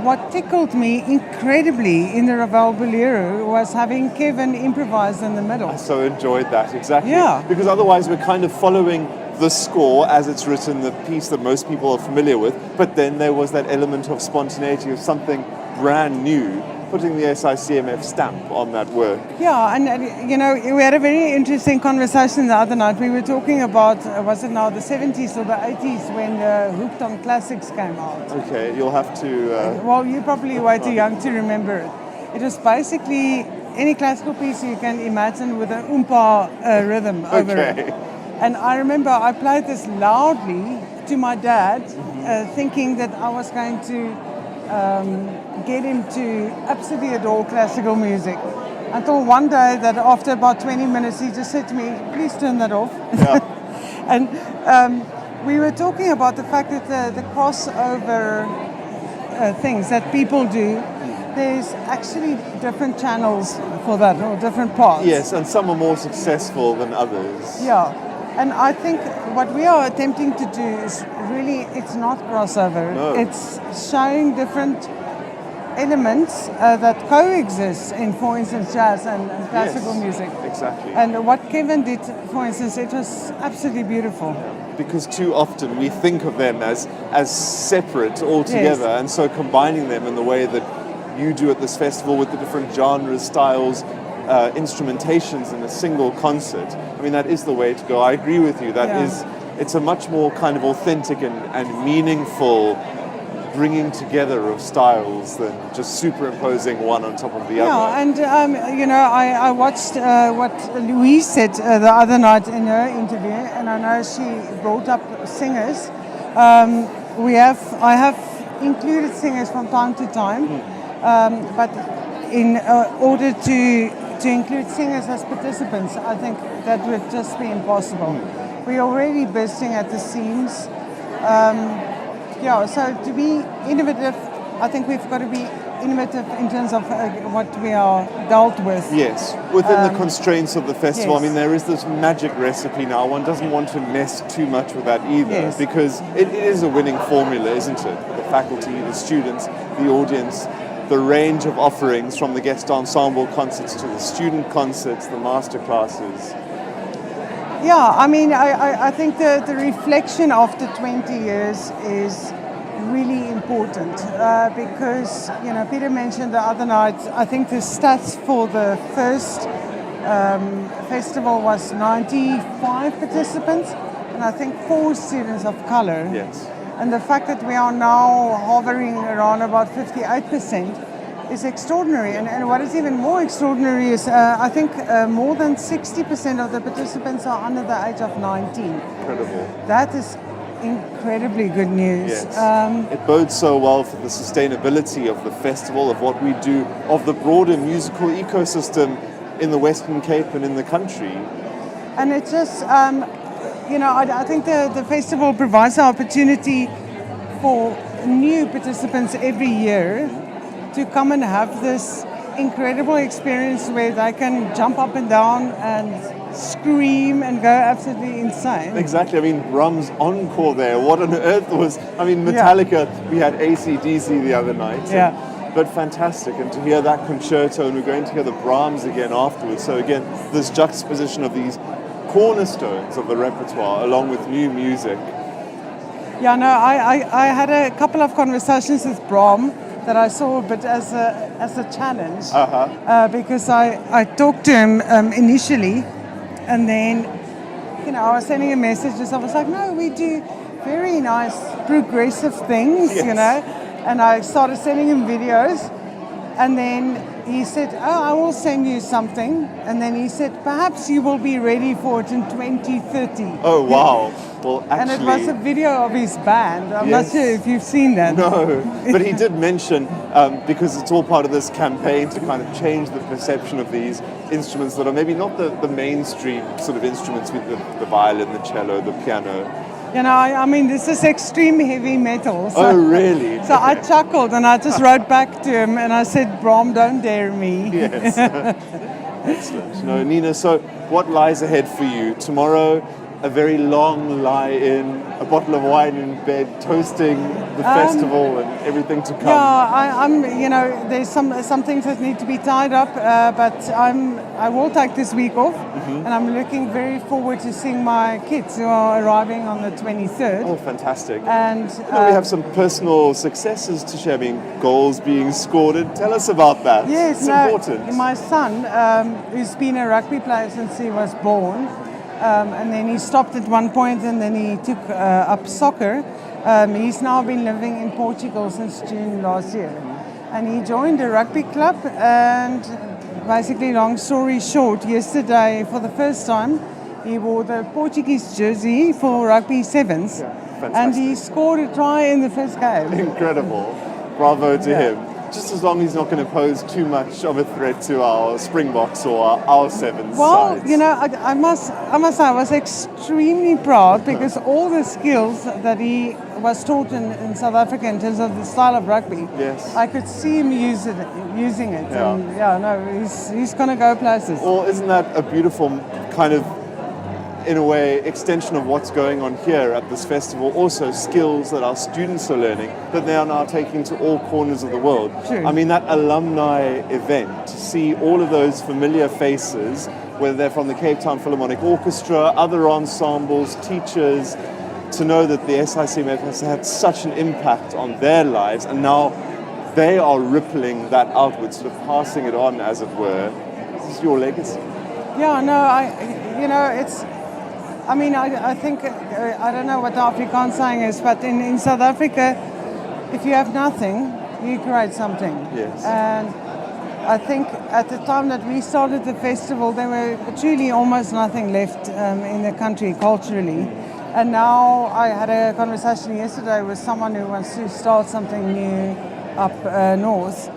what tickled me incredibly in the Ravel Bolero was having Kevin improvise in the middle. I so enjoyed that, exactly. Yeah. Because otherwise we're kind of following the score as it's written, the piece that most people are familiar with, but then there was that element of spontaneity of something brand new, putting the Sicmf stamp on that work. Yeah, and you know, we had a very interesting conversation the other night. We were talking about, was it now the 70s or the 80s when the Hooked on Classics came out? Okay, you'll have to... Well, you're probably way too young to remember it. It was basically any classical piece you can imagine with an oompa rhythm over it. And I remember I played this loudly to my dad, thinking that I was going to get him to absolutely adore classical music. Until one day that after about 20 minutes he just said to me, please turn that off. Yeah. And we were talking about the fact that the crossover things that people do, there's actually different channels for that, or different paths. Yes, and some are more successful than others. Yeah, and I think what we are attempting to do is really, it's not crossover. No. It's showing different elements that coexist in, for instance, jazz and classical music. Exactly. And what Kevin did, for instance, it was absolutely beautiful. Because too often we think of them as separate altogether, and so combining them in the way that you do at this festival with the different genres, styles, instrumentations in a single concert. I mean, that is the way to go. I agree with you. That is, it's a much more kind of authentic and meaningful bringing together of styles than just superimposing one on top of the other. Yeah, and you know, I watched what Louise said the other night in her interview, and I know she brought up singers. I have included singers from time to time, but in order to include singers as participants, I think that would just be impossible. We're already bursting at the seams. So to be innovative, I think we've got to be innovative in terms of what we are dealt with. Yes, within the constraints of the festival. Yes. I mean, there is this magic recipe now. One doesn't want to mess too much with that either, because it is a winning formula, isn't it? The faculty, the students, the audience, the range of offerings from the guest ensemble concerts to the student concerts, the master classes. Yeah, I mean, I think the reflection after 20 years is really important because, you know, Peter mentioned the other night, I think the stats for the first festival was 95 participants, and I think 4 students of color. Yes. And the fact that we are now hovering around about 58% is extraordinary. And what is even more extraordinary is I think more than 60% of the participants are under the age of 19. Incredible. That is incredibly good news. Yes. It bodes so well for the sustainability of the festival, of what we do, of the broader musical ecosystem in the Western Cape and in the country. And it's just, you know, I think the festival provides an opportunity for new participants every year to come and have this incredible experience where they can jump up and down and scream and go absolutely insane. Exactly. I mean, Bram's Encore there. What on earth was... I mean, Metallica, we had AC/DC the other night. But fantastic. And to hear that concerto, and we're going to hear the Brahms again afterwards. So again, this juxtaposition of these cornerstones of the repertoire, along with new music. Yeah, no, I had a couple of conversations with Bram that I saw a bit as a challenge, because I talked to him initially, and then, you know, I was sending him messages. I was like, no, we do very nice progressive things, you know, and I started sending him videos, and then he said, oh, I will send you something, and then he said, perhaps you will be ready for it in 2030. Oh, wow. Well, actually... And it was a video of his band. I'm not sure if you've seen that. No, but he did mention, because it's all part of this campaign to kind of change the perception of these instruments that are maybe not the mainstream sort of instruments with the violin, the cello, the piano. You know, I mean, this is extreme heavy metal. So, oh, really? So I chuckled and I just wrote back to him and I said, Bram, don't dare me. Yes. Excellent. No, Nina, so what lies ahead for you? Tomorrow, a very long lie-in, a bottle of wine in bed, toasting the festival and everything to come. Yeah, I'm. You know, there's some things that need to be tied up, but I will take this week off, and I'm looking very forward to seeing my kids who are arriving on the 23rd. Oh, fantastic! And we have some personal successes to share. I mean, goals being scored. Tell us about that. Yes, it's important. My son, who's been a rugby player since he was born. And then he stopped at one point and then he took up soccer. He's now been living in Portugal since June last year. And he joined a rugby club, and basically, long story short, yesterday for the first time he wore the Portuguese jersey for rugby sevens. Yeah, and he scored a try in the first game. Incredible. Bravo to him. Just as long as he's not going to pose too much of a threat to our Springboks or our sevens. Well, sides. you know, I must say I was extremely proud because all the skills that he was taught in South Africa in terms of the style of rugby, I could see him using it. Yeah. And he's going to go places. Well, isn't that a beautiful kind of, in a way, extension of what's going on here at this festival? Also skills that our students are learning that they are now taking to all corners of the world. True. I mean, that alumni event, to see all of those familiar faces, whether they're from the Cape Town Philharmonic Orchestra, other ensembles, teachers, to know that the Sicmf has had such an impact on their lives, and now they are rippling that outwards, sort of passing it on, as it were. This is your legacy. Yeah, no, it's... I mean, I think, I don't know what the Afrikaans saying is, but in South Africa, if you have nothing, you create something. Yes. And I think at the time that we started the festival, there were truly almost nothing left in the country culturally. And now I had a conversation yesterday with someone who wants to start something new up north.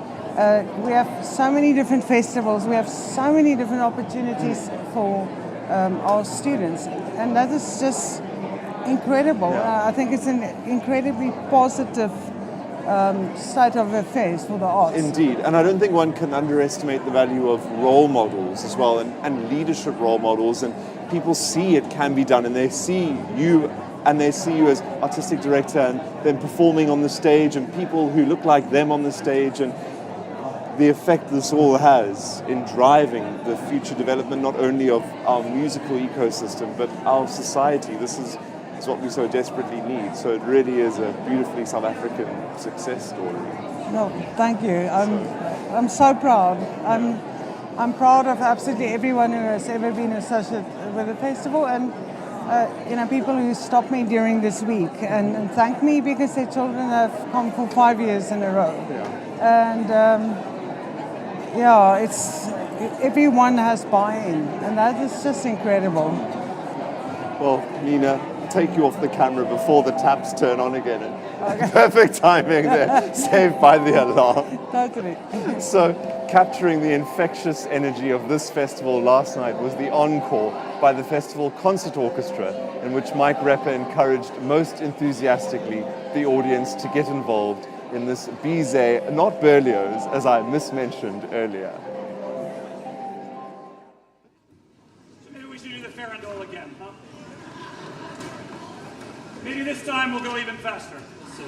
We have so many different festivals, we have so many different opportunities for our students, and that is just incredible. I think it's an incredibly positive state of affairs for the arts. Indeed, and I don't think one can underestimate the value of role models as well, and leadership role models, and people see it can be done, and they see you as artistic director and then performing on the stage, and people who look like them on the stage, and the effect this all has in driving the future development not only of our musical ecosystem but our society. This is what we so desperately need. So it really is a beautifully South African success story. No, thank you. I'm so proud. I'm proud of absolutely everyone who has ever been associated with the festival, and people who stopped me during this week and thanked me because their children have come for 5 years in a row. And everyone has buy-in, and that is just incredible. Well, Nina, take you off the camera before the taps turn on again. Okay. Perfect timing there, saved by the alarm. Totally. So, capturing the infectious energy of this festival last night was the Encore by the festival Concert Orchestra, in which Mike Repper encouraged most enthusiastically the audience to get involved in this Bizet, not Berlioz, as I mismentioned earlier. So maybe we should do the farandole again, huh? Maybe this time we'll go even faster. We'll see.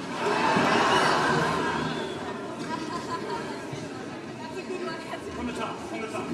That's a good one. From the top, from the top.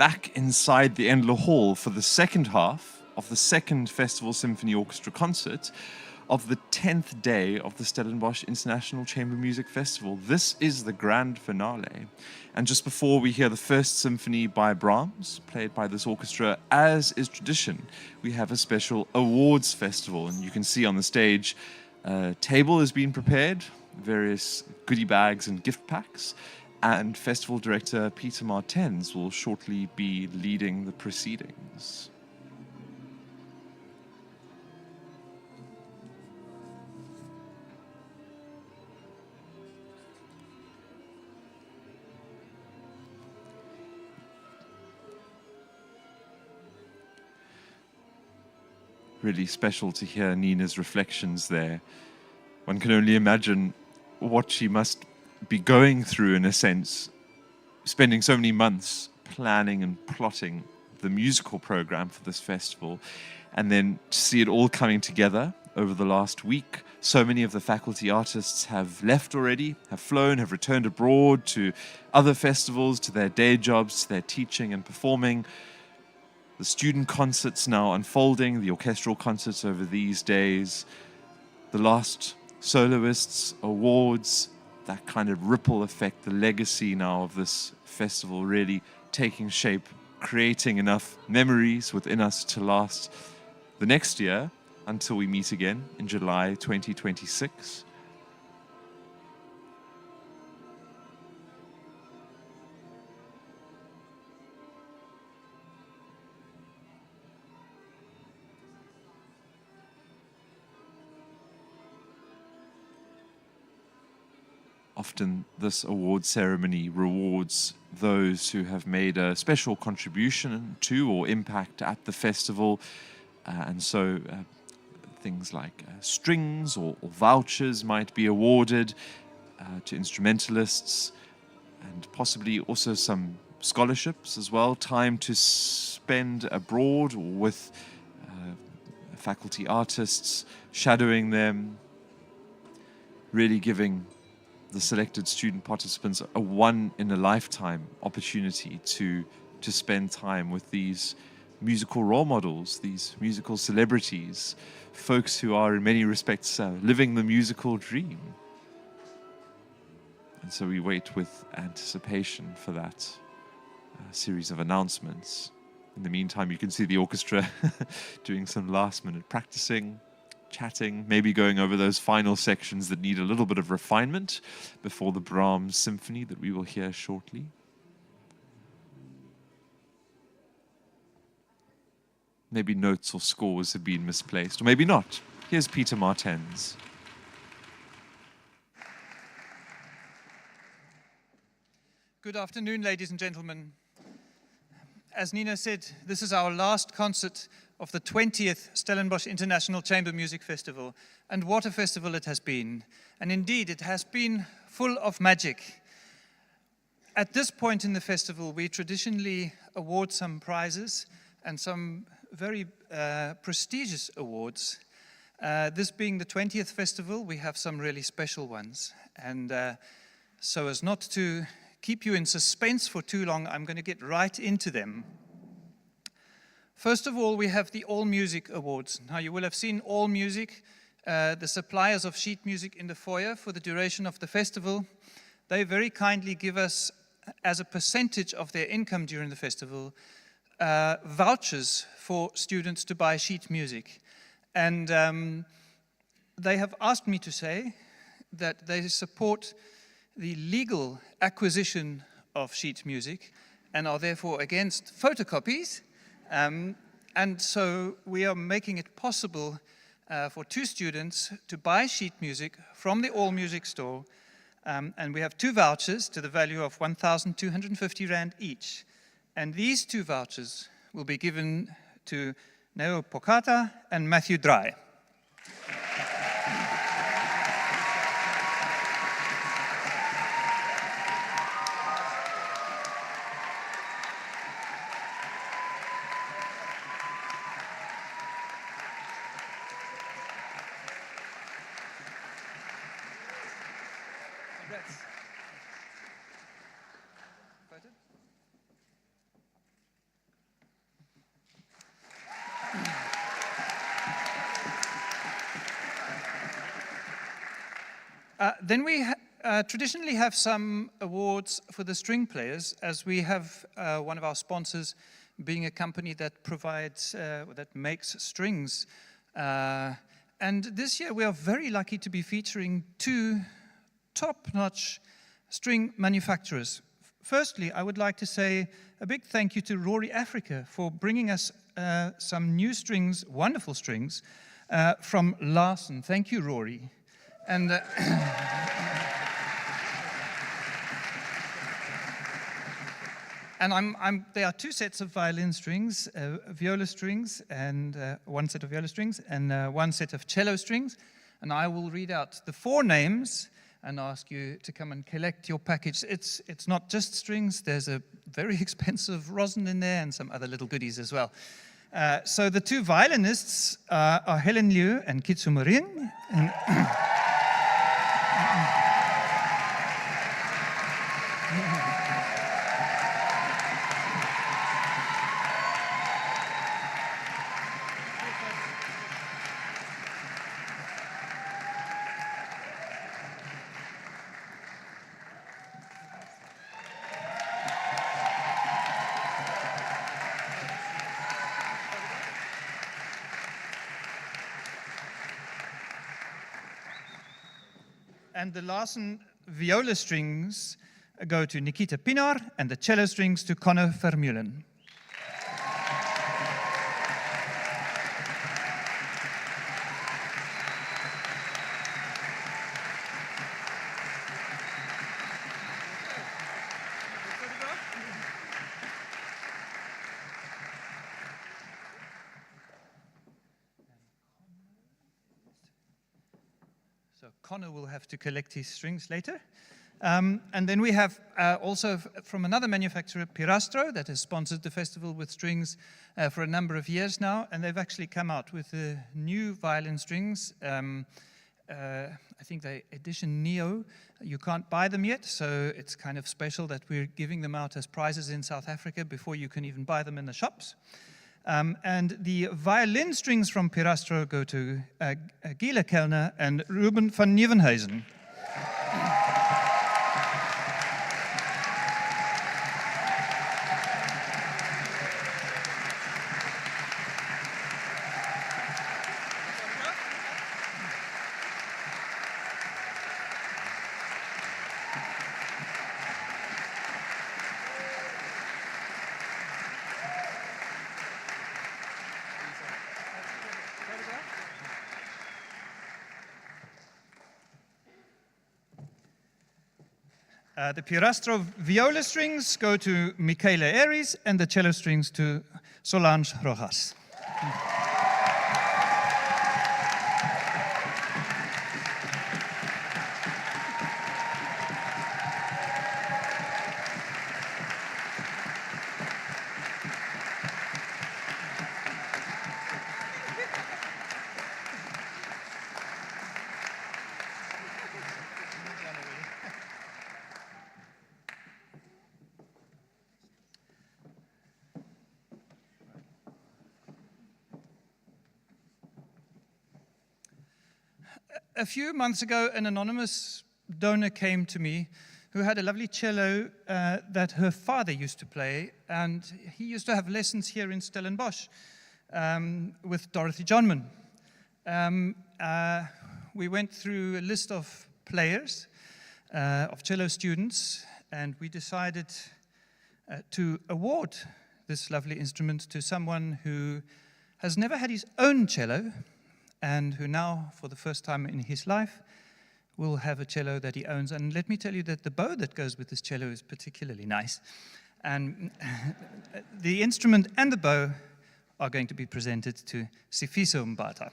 back inside the Endler Hall for the second half of the second Festival Symphony Orchestra concert of the 10th day of the Stellenbosch International Chamber Music Festival. This is the grand finale. And just before we hear the first symphony by Brahms, played by this orchestra, as is tradition, we have a special awards festival. And you can see on the stage, a table has been prepared, various goodie bags and gift packs, and festival director Peter Martens will shortly be leading the proceedings. Really special to hear Nina's reflections there. One can only imagine what she must be going through, in a sense, spending so many months planning and plotting the musical program for this festival, and then to see it all coming together over the last week. So many of the faculty artists have left already, have flown, have returned abroad to other festivals, to their day jobs, to their teaching and performing. The student concerts now unfolding, the orchestral concerts over these days, the last soloists, awards, that kind of ripple effect, the legacy now of this festival really taking shape, creating enough memories within us to last the next year until we meet again in July 2026. Often this award ceremony rewards those who have made a special contribution to or impact at the festival. And so things like strings or vouchers might be awarded to instrumentalists, and possibly also some scholarships as well, time to spend abroad or with faculty artists, shadowing them, really giving the selected student participants a one-in-a-lifetime opportunity to spend time with these musical role models, these musical celebrities, folks who are in many respects living the musical dream. And so we wait with anticipation for that series of announcements. In the meantime, you can see the orchestra doing some last-minute practicing, chatting, maybe going over those final sections that need a little bit of refinement before the Brahms symphony that we will hear shortly. Maybe notes or scores have been misplaced, or maybe not. Here's Peter Martens. Good afternoon, ladies and gentlemen. As Nina said, this is our last concert of the 20th Stellenbosch International Chamber Music Festival. And what a festival it has been. And indeed, it has been full of magic. At this point in the festival, we traditionally award some prizes and some very prestigious awards. This being the 20th festival, we have some really special ones. And so as not to keep you in suspense for too long, I'm going to get right into them. First of all, we have the All Music Awards. Now, you will have seen All Music, the suppliers of sheet music in the foyer for the duration of the festival. They very kindly give us, as a percentage of their income during the festival, vouchers for students to buy sheet music. And they have asked me to say that they support the legal acquisition of sheet music and are therefore against photocopies. And so we are making it possible for 2 students to buy sheet music from the All Music store. And we have 2 vouchers to the value of 1,250 Rand each. And these 2 vouchers will be given to Neo Toccata and Matthew Dry. Then we traditionally have some awards for the string players, as we have one of our sponsors being a company that provides, that makes strings. And this year we are very lucky to be featuring two top-notch string manufacturers. Firstly, I would like to say a big thank you to Rory Africa for bringing us some new strings, wonderful strings, from Larsen. Thank you, Rory. And there are two sets of violin strings, viola strings, and one set of viola strings, and one set of cello strings. And I will read out the four names and ask you to come and collect your package. It's not just strings, there's a very expensive rosin in there and some other little goodies as well. So the two violinists are Helen Liu and Kitsu Morin. And And the Larsen viola strings go to Nikita Pinar, and the cello strings to Conor Vermeulen. So Conor will have to collect his strings later. And then we have also from another manufacturer, Pirastro, that has sponsored the festival with strings for a number of years now. And they've actually come out with new violin strings. I think the edition Neo, you can't buy them yet, so it's kind of special that we're giving them out as prizes in South Africa before you can even buy them in the shops. And the violin strings from Pirastro go to Gila Kellner and Ruben van Nieuwenhuizen. The Pirastro viola strings go to Michaela Aries, and the cello strings to Solange Rojas. A few months ago, an anonymous donor came to me who had a lovely cello that her father used to play, and he used to have lessons here in Stellenbosch with Dorothy Johnman. We went through a list of players, of cello students, and we decided to award this lovely instrument to someone who has never had his own cello, and who now, for the first time in his life, will have a cello that he owns. And let me tell you that the bow that goes with this cello is particularly nice. And the instrument and the bow are going to be presented to Sifiso Mbata.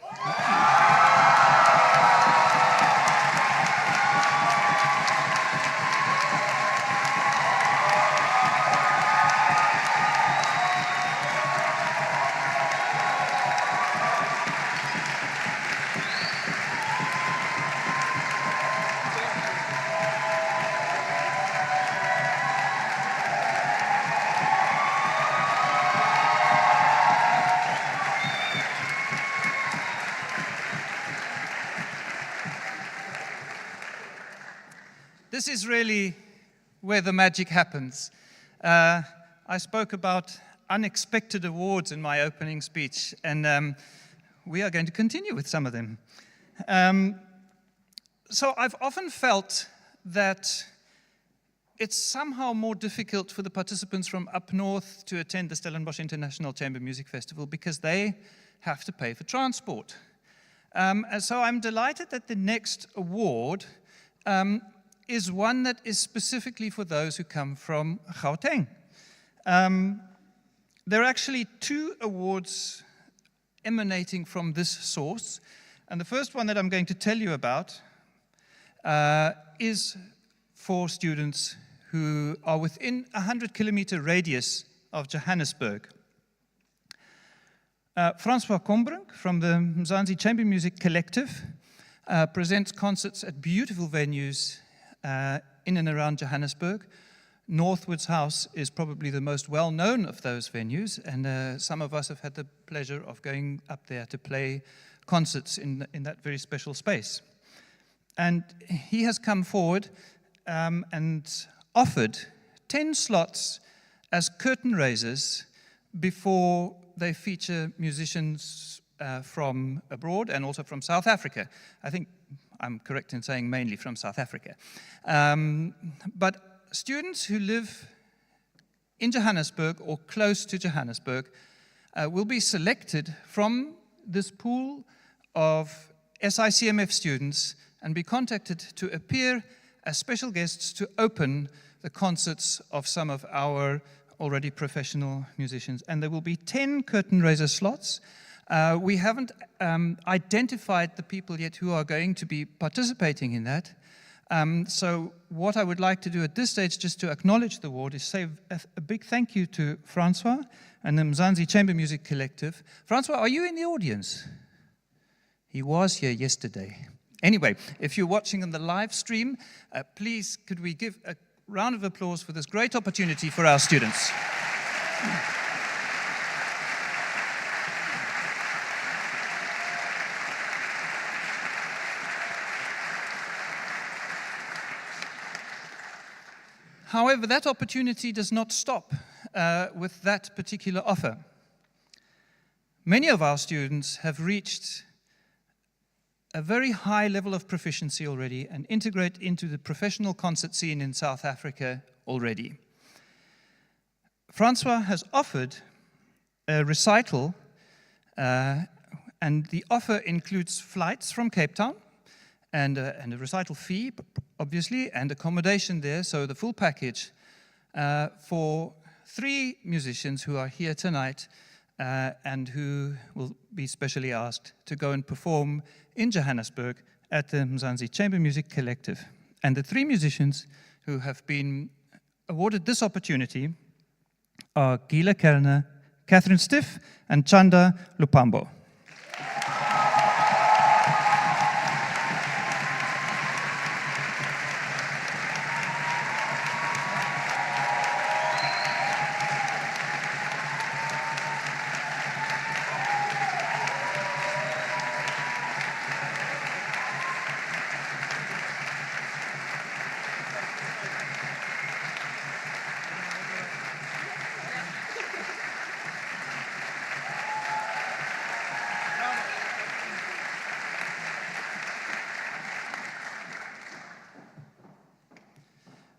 this is really where the magic happens. I spoke about unexpected awards in my opening speech, and we are going to continue with some of them. So I've often felt that it's somehow more difficult for the participants from up north to attend the Stellenbosch International Chamber Music Festival because they have to pay for transport. And so I'm delighted that the next award is one that is specifically for those who come from Gauteng. There are actually 2 awards emanating from this source. And the first one that I'm going to tell you about is for students who are within a 100-kilometer radius of Johannesburg. Francois Combrink from the Mzansi Chamber Music Collective presents concerts at beautiful venues in and around Johannesburg. Northwood's House is probably the most well-known of those venues, and some of us have had the pleasure of going up there to play concerts in that very special space. And he has come forward and offered 10 slots as curtain raisers before they feature musicians from abroad and also from South Africa. I think I'm correct in saying mainly from South Africa. But students who live in Johannesburg or close to Johannesburg will be selected from this pool of Sicmf students and be contacted to appear as special guests to open the concerts of some of our already professional musicians. And there will be 10 curtain raiser slots. We haven't identified the people yet who are going to be participating in that. So what I would like to do at this stage, just to acknowledge the award, is say a big thank you to Francois and the Mzansi Chamber Music Collective. Francois, are you in the audience? He was here yesterday. Anyway, if you're watching on the live stream, please could we give a round of applause for this great opportunity for our students. However, that opportunity does not stop with that particular offer. Many of our students have reached a very high level of proficiency already and integrate into the professional concert scene in South Africa already. Francois has offered a recital, and the offer includes flights from Cape Town and a recital fee, obviously, and accommodation there, so the full package for 3 musicians who are here tonight and who will be specially asked to go and perform in Johannesburg at the Mzansi Chamber Music Collective. And the 3 musicians who have been awarded this opportunity are Gila Kerner, Catherine Stiff, and Chanda Lupambo.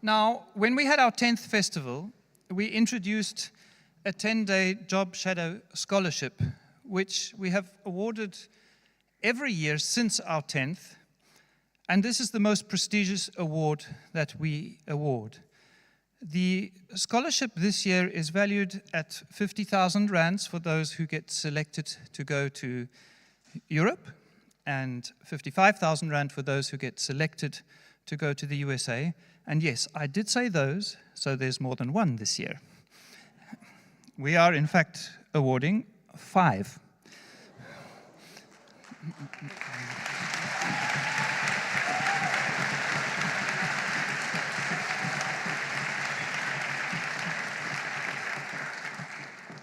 Now, when we had our 10th festival, we introduced a 10-day job shadow scholarship, which we have awarded every year since our 10th. And this is the most prestigious award that we award. The scholarship this year is valued at 50,000 rands for those who get selected to go to Europe, and 55,000 rand for those who get selected to go to the USA. And yes, I did say those, so there's more than one this year. We are, in fact, awarding 5.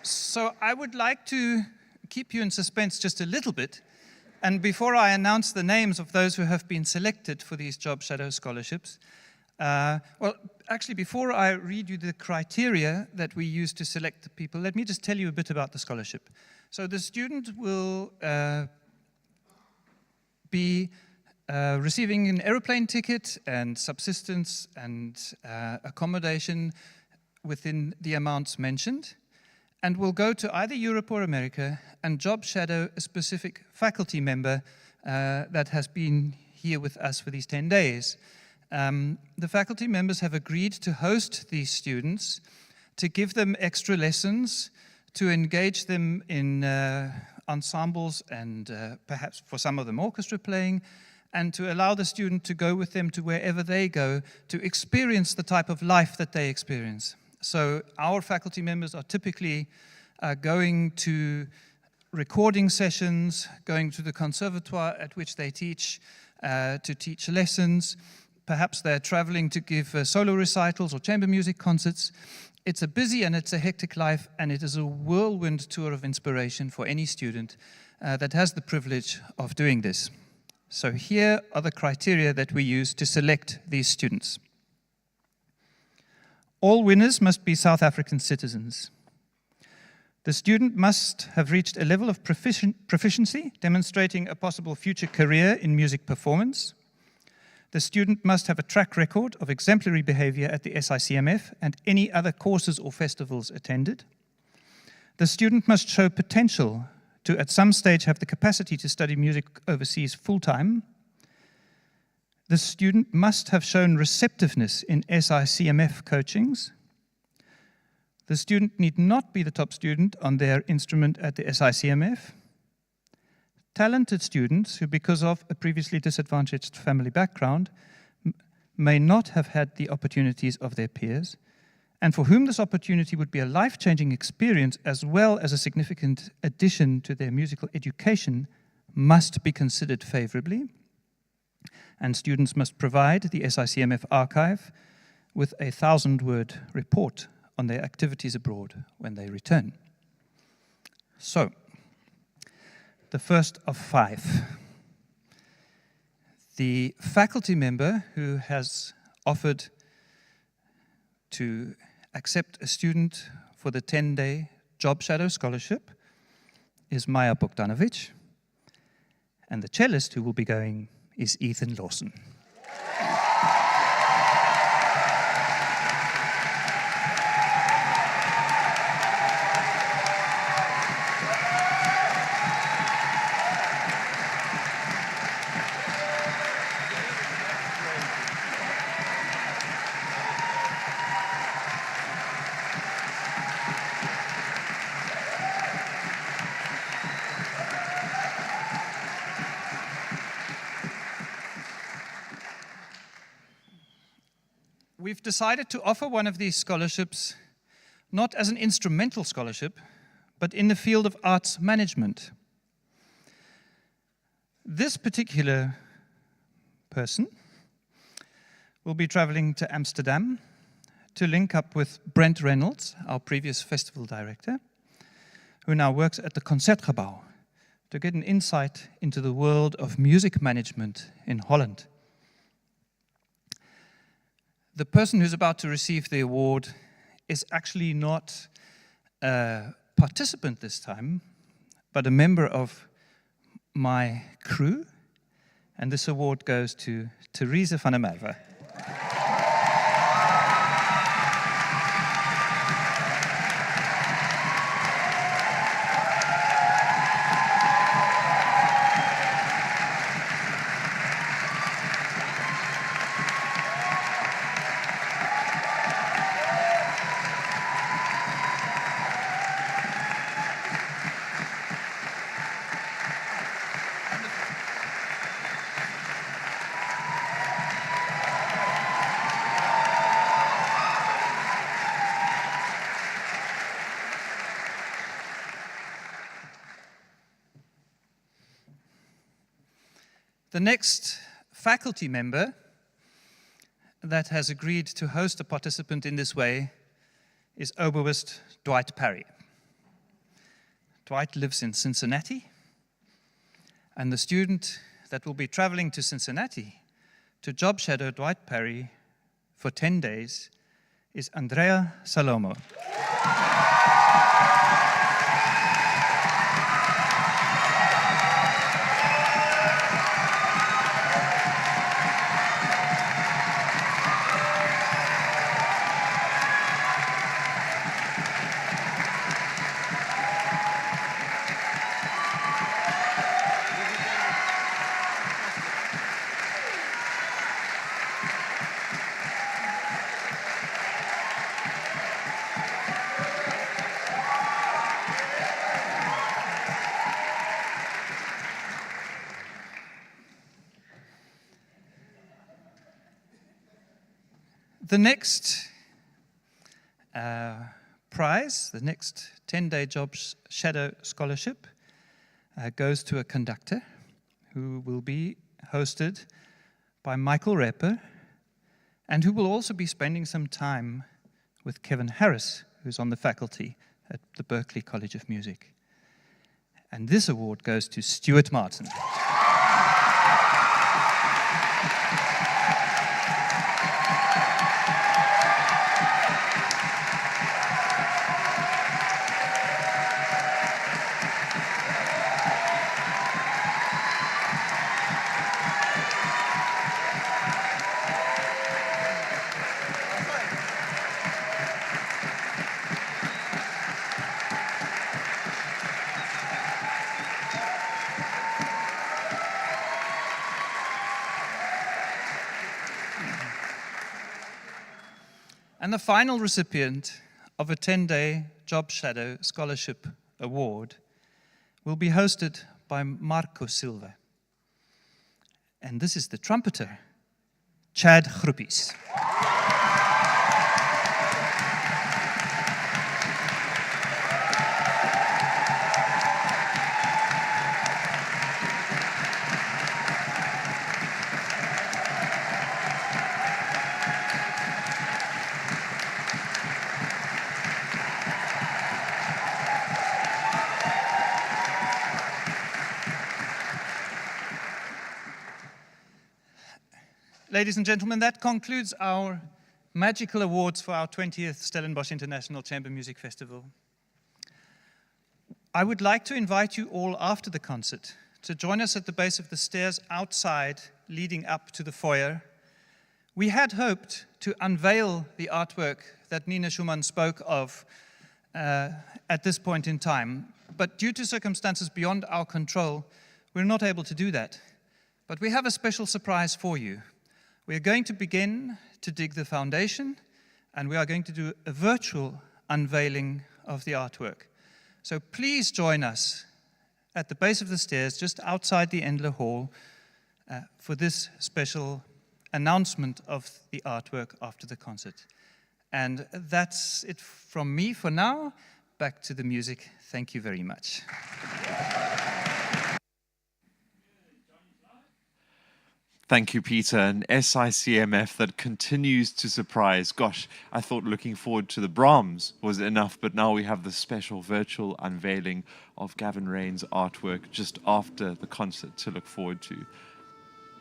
So I would like to keep you in suspense just a little bit. And before I announce the names of those who have been selected for these Job Shadow scholarships, Well, actually, before I read you the criteria that we use to select the people, let me just tell you a bit about the scholarship. So the student will be receiving an aeroplane ticket and subsistence and accommodation within the amounts mentioned, and will go to either Europe or America and job shadow a specific faculty member that has been here with us for these 10 days. The faculty members have agreed to host these students, to give them extra lessons, to engage them in ensembles and perhaps for some of them orchestra playing, and to allow the student to go with them to wherever they go, to experience the type of life that they experience. So our faculty members are typically going to recording sessions, going to the conservatoire at which they teach, to teach lessons. Perhaps they're traveling to give solo recitals or chamber music concerts. It's a busy and it's a hectic life, and it is a whirlwind tour of inspiration for any student that has the privilege of doing this. So here are the criteria that we use to select these students. All winners must be South African citizens. The student must have reached a level of proficiency, demonstrating a possible future career in music performance. The student must have a track record of exemplary behavior at the Sicmf and any other courses or festivals attended. The student must show potential to at some stage have the capacity to study music overseas full-time. The student must have shown receptiveness in Sicmf coachings. The student need not be the top student on their instrument at the Sicmf. Talented students who, because of a previously disadvantaged family background, may not have had the opportunities of their peers, and for whom this opportunity would be a life-changing experience as well as a significant addition to their musical education, must be considered favorably. And students must provide the Sicmf archive with a 1,000-word report on their activities abroad when they return. So, the first of 5. The faculty member who has offered to accept a student for the 10-day job shadow scholarship is Maya Bogdanovic, and the cellist who will be going is Ethan Lawson. We've decided to offer one of these scholarships not as an instrumental scholarship, but in the field of arts management. This particular person will be traveling to Amsterdam to link up with Brent Reynolds, our previous festival director, who now works at the Concertgebouw, to get an insight into the world of music management in Holland. The person who's about to receive the award is actually not a participant this time, but a member of my crew, and this award goes to Therese van der Merwe. The next faculty member that has agreed to host a participant in this way is oboist Dwight Parry. Dwight lives in Cincinnati, and the student that will be traveling to Cincinnati to job shadow Dwight Parry for 10 days is Andrea Salomo. The next prize, the next 10-day Jobs Shadow Scholarship, goes to a conductor who will be hosted by Michael Repper and who will also be spending some time with Kevin Harris, who's on the faculty at the Berklee College of Music. And this award goes to Stuart Martin. And the final recipient of a 10-day Job Shadow Scholarship Award will be hosted by Marco Silva. And this is the trumpeter, Chad Groepies. Ladies and gentlemen, that concludes our magical awards for our 20th Stellenbosch International Chamber Music Festival. I would like to invite you all after the concert to join us at the base of the stairs outside leading up to the foyer. We had hoped to unveil the artwork that Nina Schumann spoke of at this point in time, but due to circumstances beyond our control, we're not able to do that. But we have a special surprise for you. We are going to begin to dig the foundation, and we are going to do a virtual unveiling of the artwork. So please join us at the base of the stairs, just outside the Endler Hall, for this special announcement of the artwork after the concert. And that's it from me for now. Back to the music. Thank you very much. Thank you, Peter. An Sicmf that continues to surprise. Gosh, I thought looking forward to the Brahms was enough, but now we have the special virtual unveiling of Gavin Rain's artwork just after the concert to look forward to.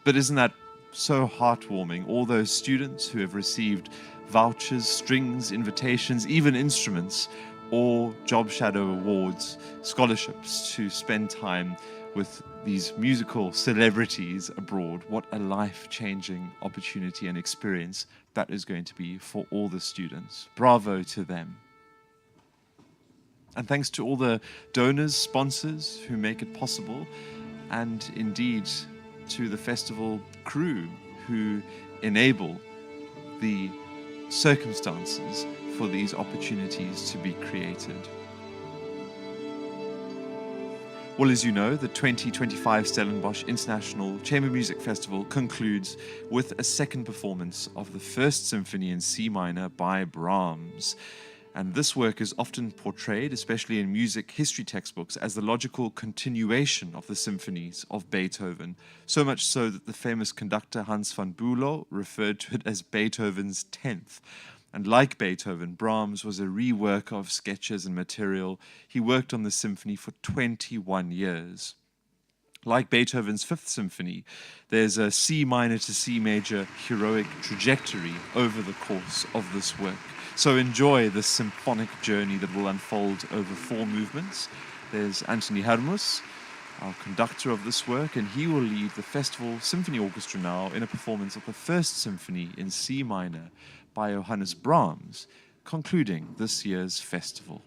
But isn't that so heartwarming? All those students who have received vouchers, strings, invitations, even instruments, or Job Shadow Awards, scholarships to spend time with these musical celebrities abroad. What a life-changing opportunity and experience that is going to be for all the students. Bravo to them. And thanks to all the donors, sponsors who make it possible, and indeed to the festival crew who enable the circumstances for these opportunities to be created. Well, as you know, the 2025 Stellenbosch International Chamber Music Festival concludes with a second performance of the First Symphony in C minor by Brahms. And this work is often portrayed, especially in music history textbooks, as the logical continuation of the symphonies of Beethoven, so much so that the famous conductor Hans van Bülow referred to it as Beethoven's 10th. And like Beethoven, Brahms was a reworker of sketches and material. He worked on the symphony for 21 years. Like Beethoven's Fifth Symphony, there's a C minor to C major heroic trajectory over the course of this work. So enjoy this symphonic journey that will unfold over 4 movements. There's Anthony Hermus, our conductor of this work, and he will lead the Festival Symphony Orchestra now in a performance of the First Symphony in C minor by Johannes Brahms, concluding this year's festival.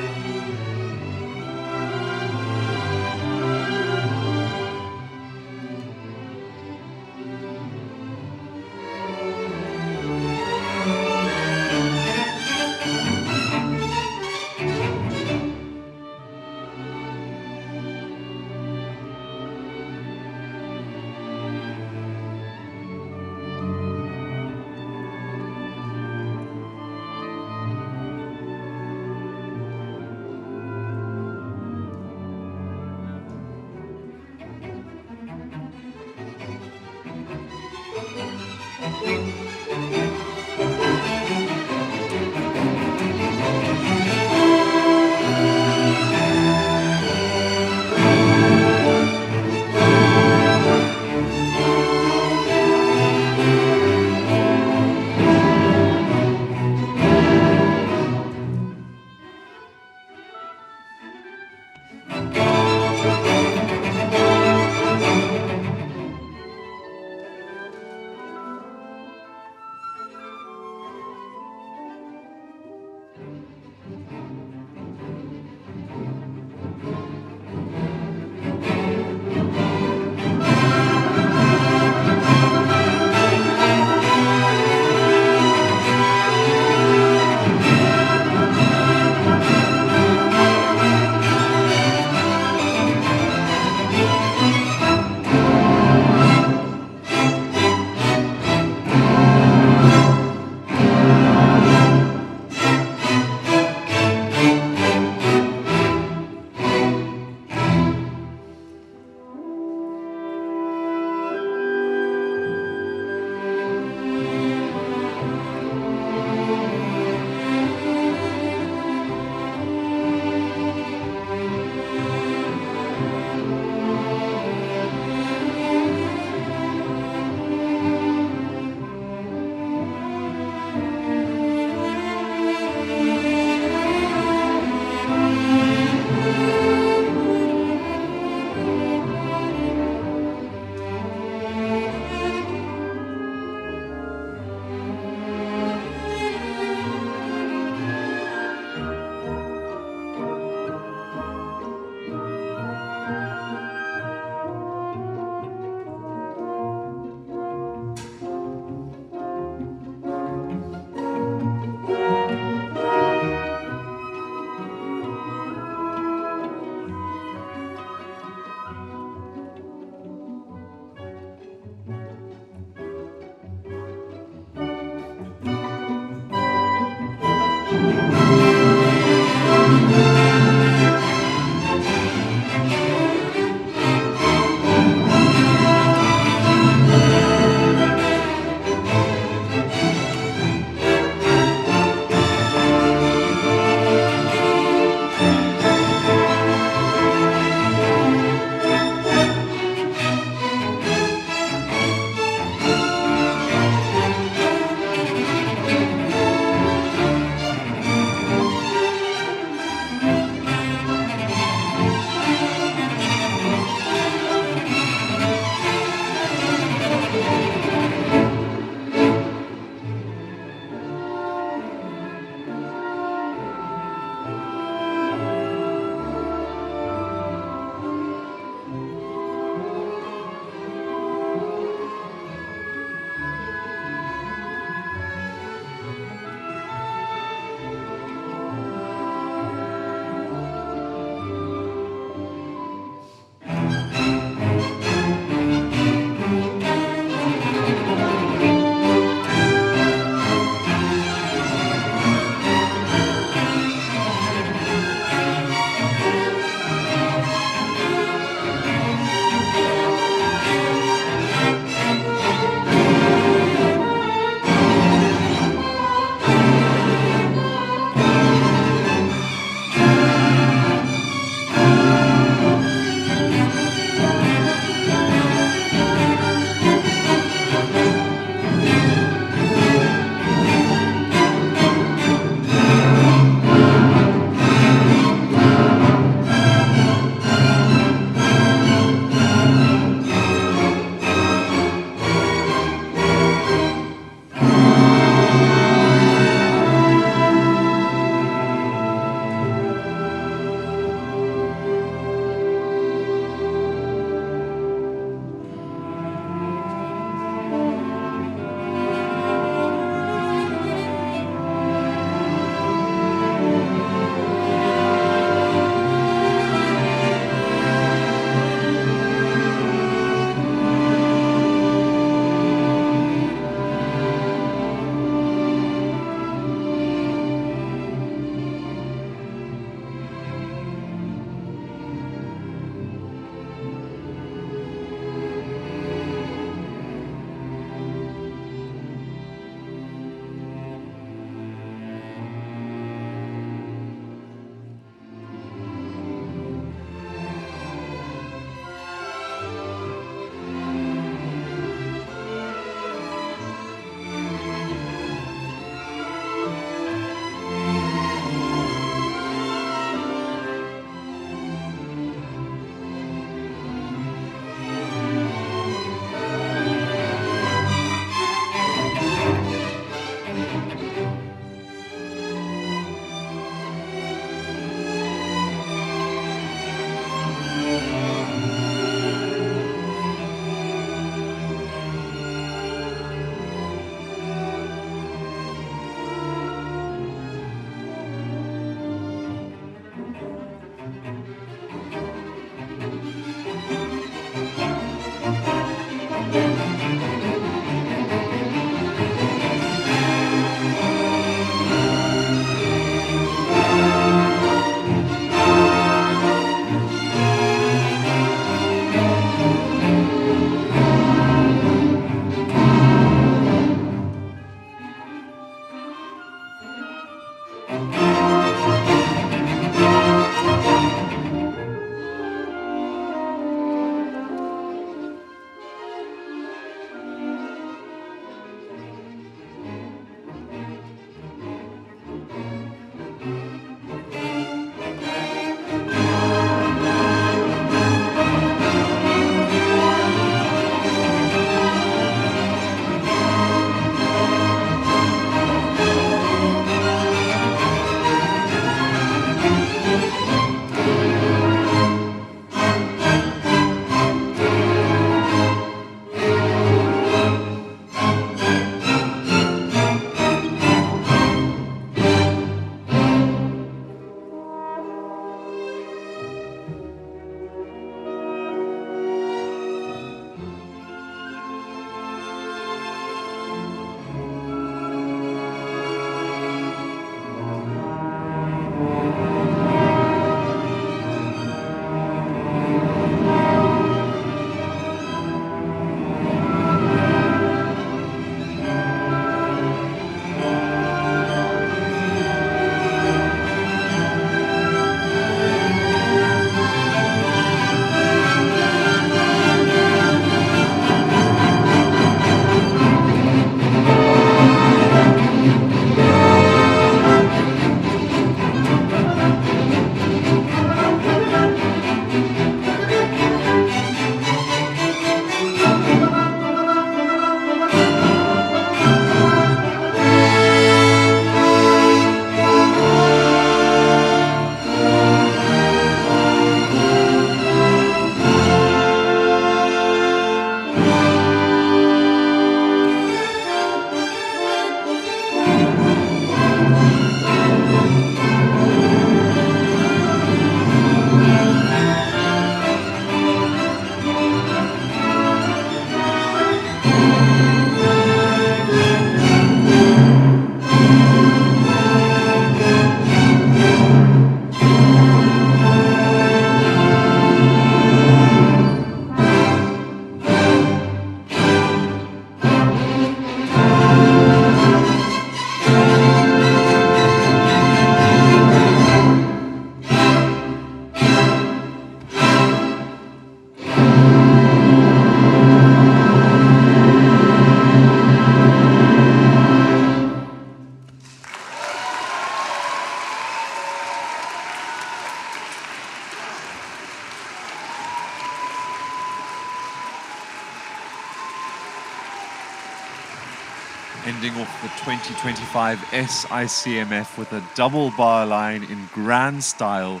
Ending off the 2025 Sicmf with a double bar line in grand style,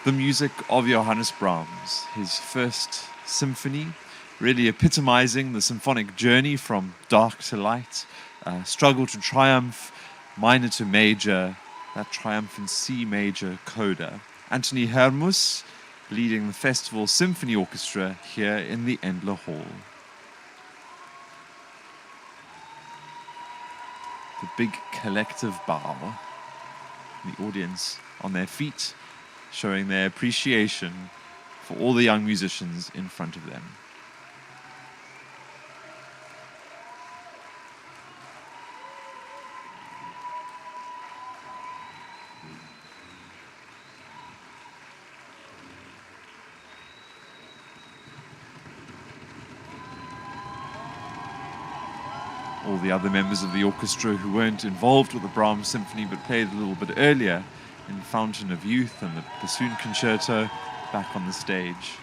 the music of Johannes Brahms, his first symphony, really epitomizing the symphonic journey from dark to light, struggle to triumph, minor to major, that triumphant C major coda. Anthony Hermus leading the festival Symphony Orchestra here in the Endler Hall. The big collective bow, the audience on their feet, showing their appreciation for all the young musicians in front of them. All the other members of the orchestra who weren't involved with the Brahms Symphony but played a little bit earlier in Fountain of Youth and the Bassoon Concerto back on the stage.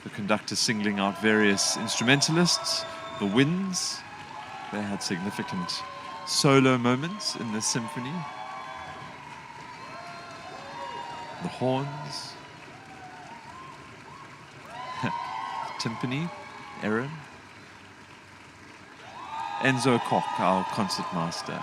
The conductor singling out various instrumentalists, the winds. They had significant solo moments in this symphony. The horns. Timpani, Aaron. Enzo Koch, our concertmaster.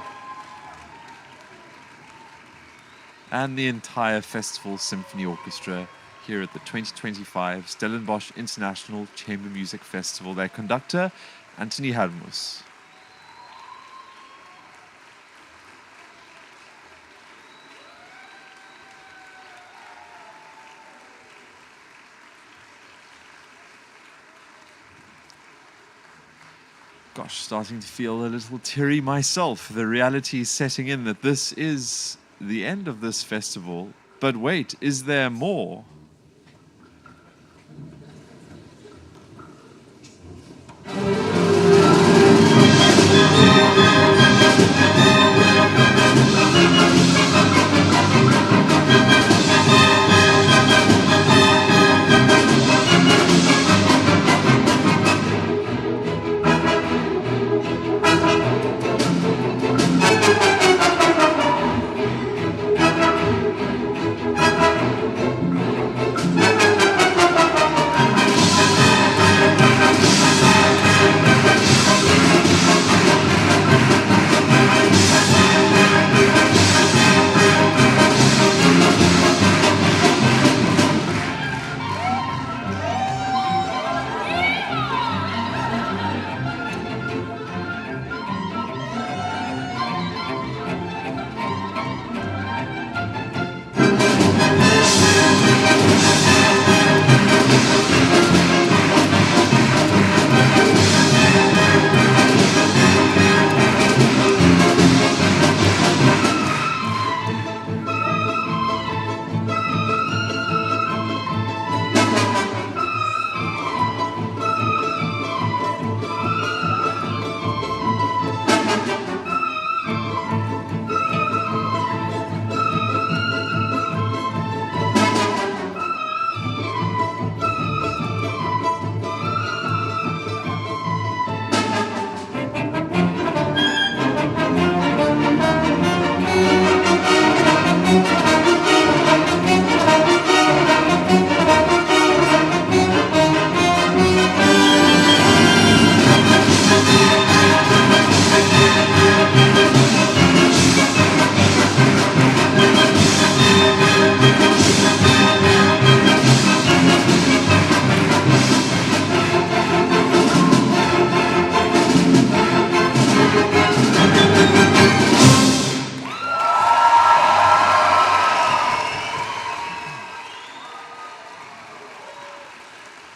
And the entire Festival Symphony Orchestra here at the 2025 Stellenbosch International Chamber Music Festival. Their conductor, Anthony Hermus. Gosh, starting to feel a little teary myself. The reality is setting in that this is the end of this festival. But wait, is there more?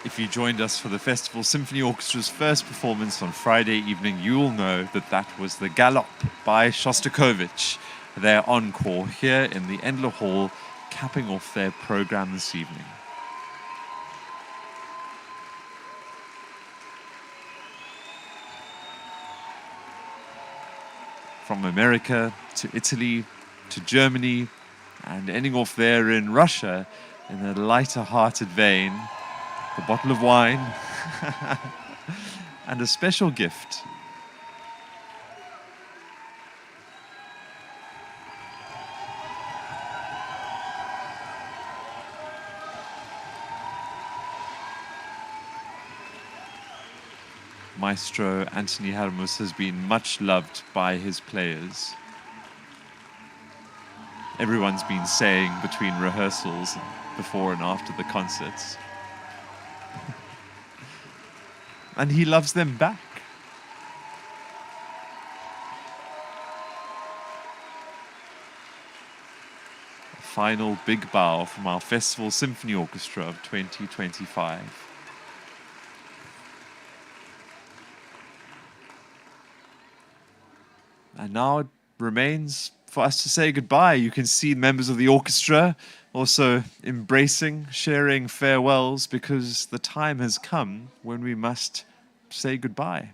If you joined us for the Festival Symphony Orchestra's first performance on Friday evening, you will know that that was the Galop by Shostakovich, their encore here in the Endler Hall, capping off their program this evening. From America to Italy to Germany and ending off there in Russia in a lighter-hearted vein, the bottle of wine and a special gift. Maestro Anthony Hermus has been much loved by his players. Everyone's been saying between rehearsals, before and after the concerts. And he loves them back. A final big bow from our Festival Symphony Orchestra of 2025. And now it remains for us to say goodbye. You can see members of the orchestra also embracing, sharing farewells, because the time has come when we must say goodbye.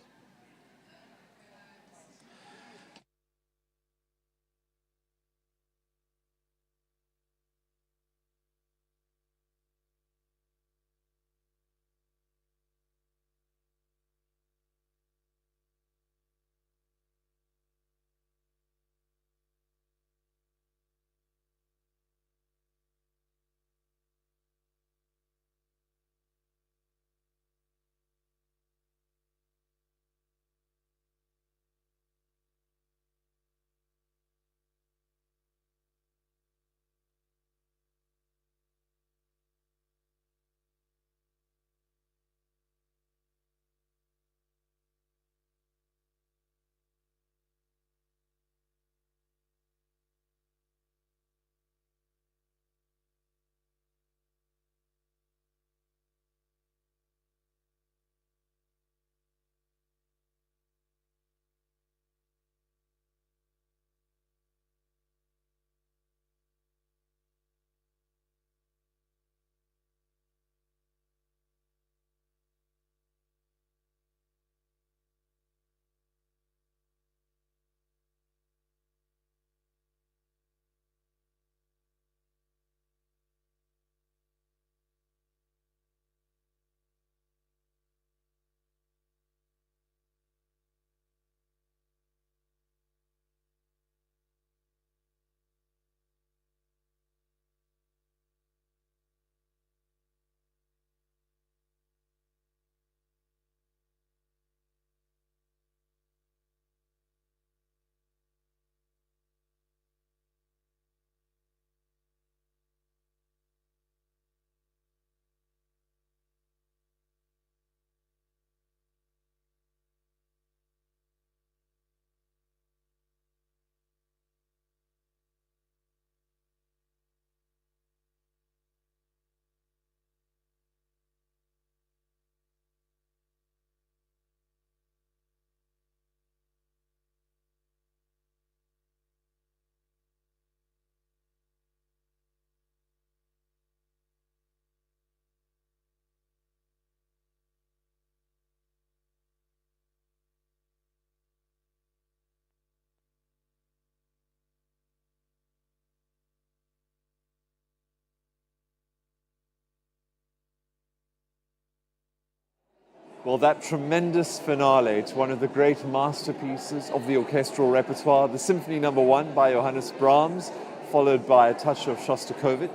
Well, that tremendous finale to one of the great masterpieces of the orchestral repertoire, the Symphony No. 1 by Johannes Brahms, followed by a touch of Shostakovich,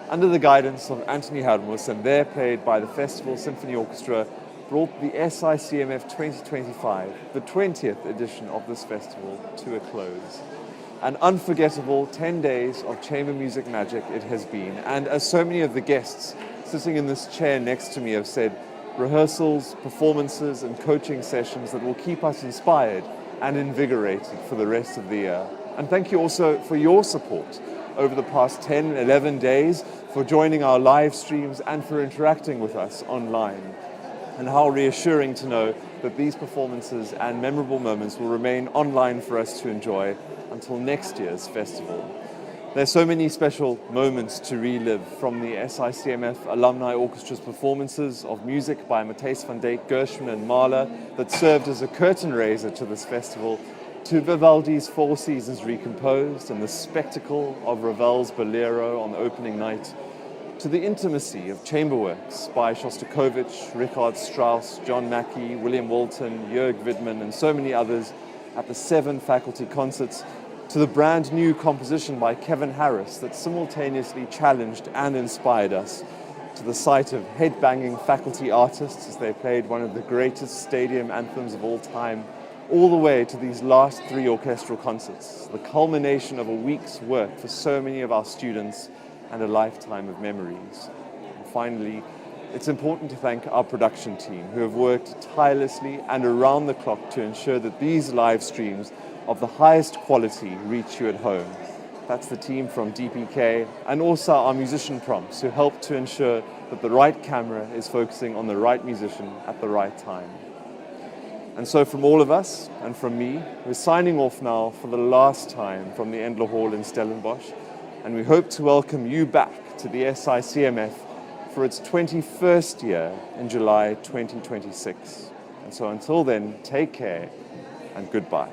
under the guidance of Anthony Hermus, and there played by the Festival Symphony Orchestra, brought the Sicmf 2025, the 20th edition of this festival, to a close. An unforgettable 10 days of chamber music magic it has been, and as so many of the guests sitting in this chair next to me have said, rehearsals, performances, and coaching sessions that will keep us inspired and invigorated for the rest of the year. And thank you also for your support over the past 10, 11 days, for joining our live streams and for interacting with us online. And how reassuring to know that these performances and memorable moments will remain online for us to enjoy until next year's festival. There's so many special moments to relive, from the Sicmf Alumni Orchestra's performances of music by Matthijs van Dijk, Gershwin and Mahler that served as a curtain raiser to this festival, to Vivaldi's Four Seasons Recomposed and the spectacle of Ravel's Bolero on the opening night, to the intimacy of chamber works by Shostakovich, Richard Strauss, John Mackey, William Walton, Jörg Widmann and so many others at the 7 faculty concerts, to the brand new composition by Kevin Harris that simultaneously challenged and inspired us, to the sight of head-banging faculty artists as they played one of the greatest stadium anthems of all time, all the way to these last 3 orchestral concerts, the culmination of a week's work for so many of our students and a lifetime of memories. And finally, it's important to thank our production team who have worked tirelessly and around the clock to ensure that these live streams of the highest quality reach you at home. That's the team from DPK and also our musician prompts who help to ensure that the right camera is focusing on the right musician at the right time. And so from all of us and from me, we're signing off now for the last time from the Endler Hall in Stellenbosch, and we hope to welcome you back to the Sicmf for its 21st year in July 2026. And so until then, take care and goodbye.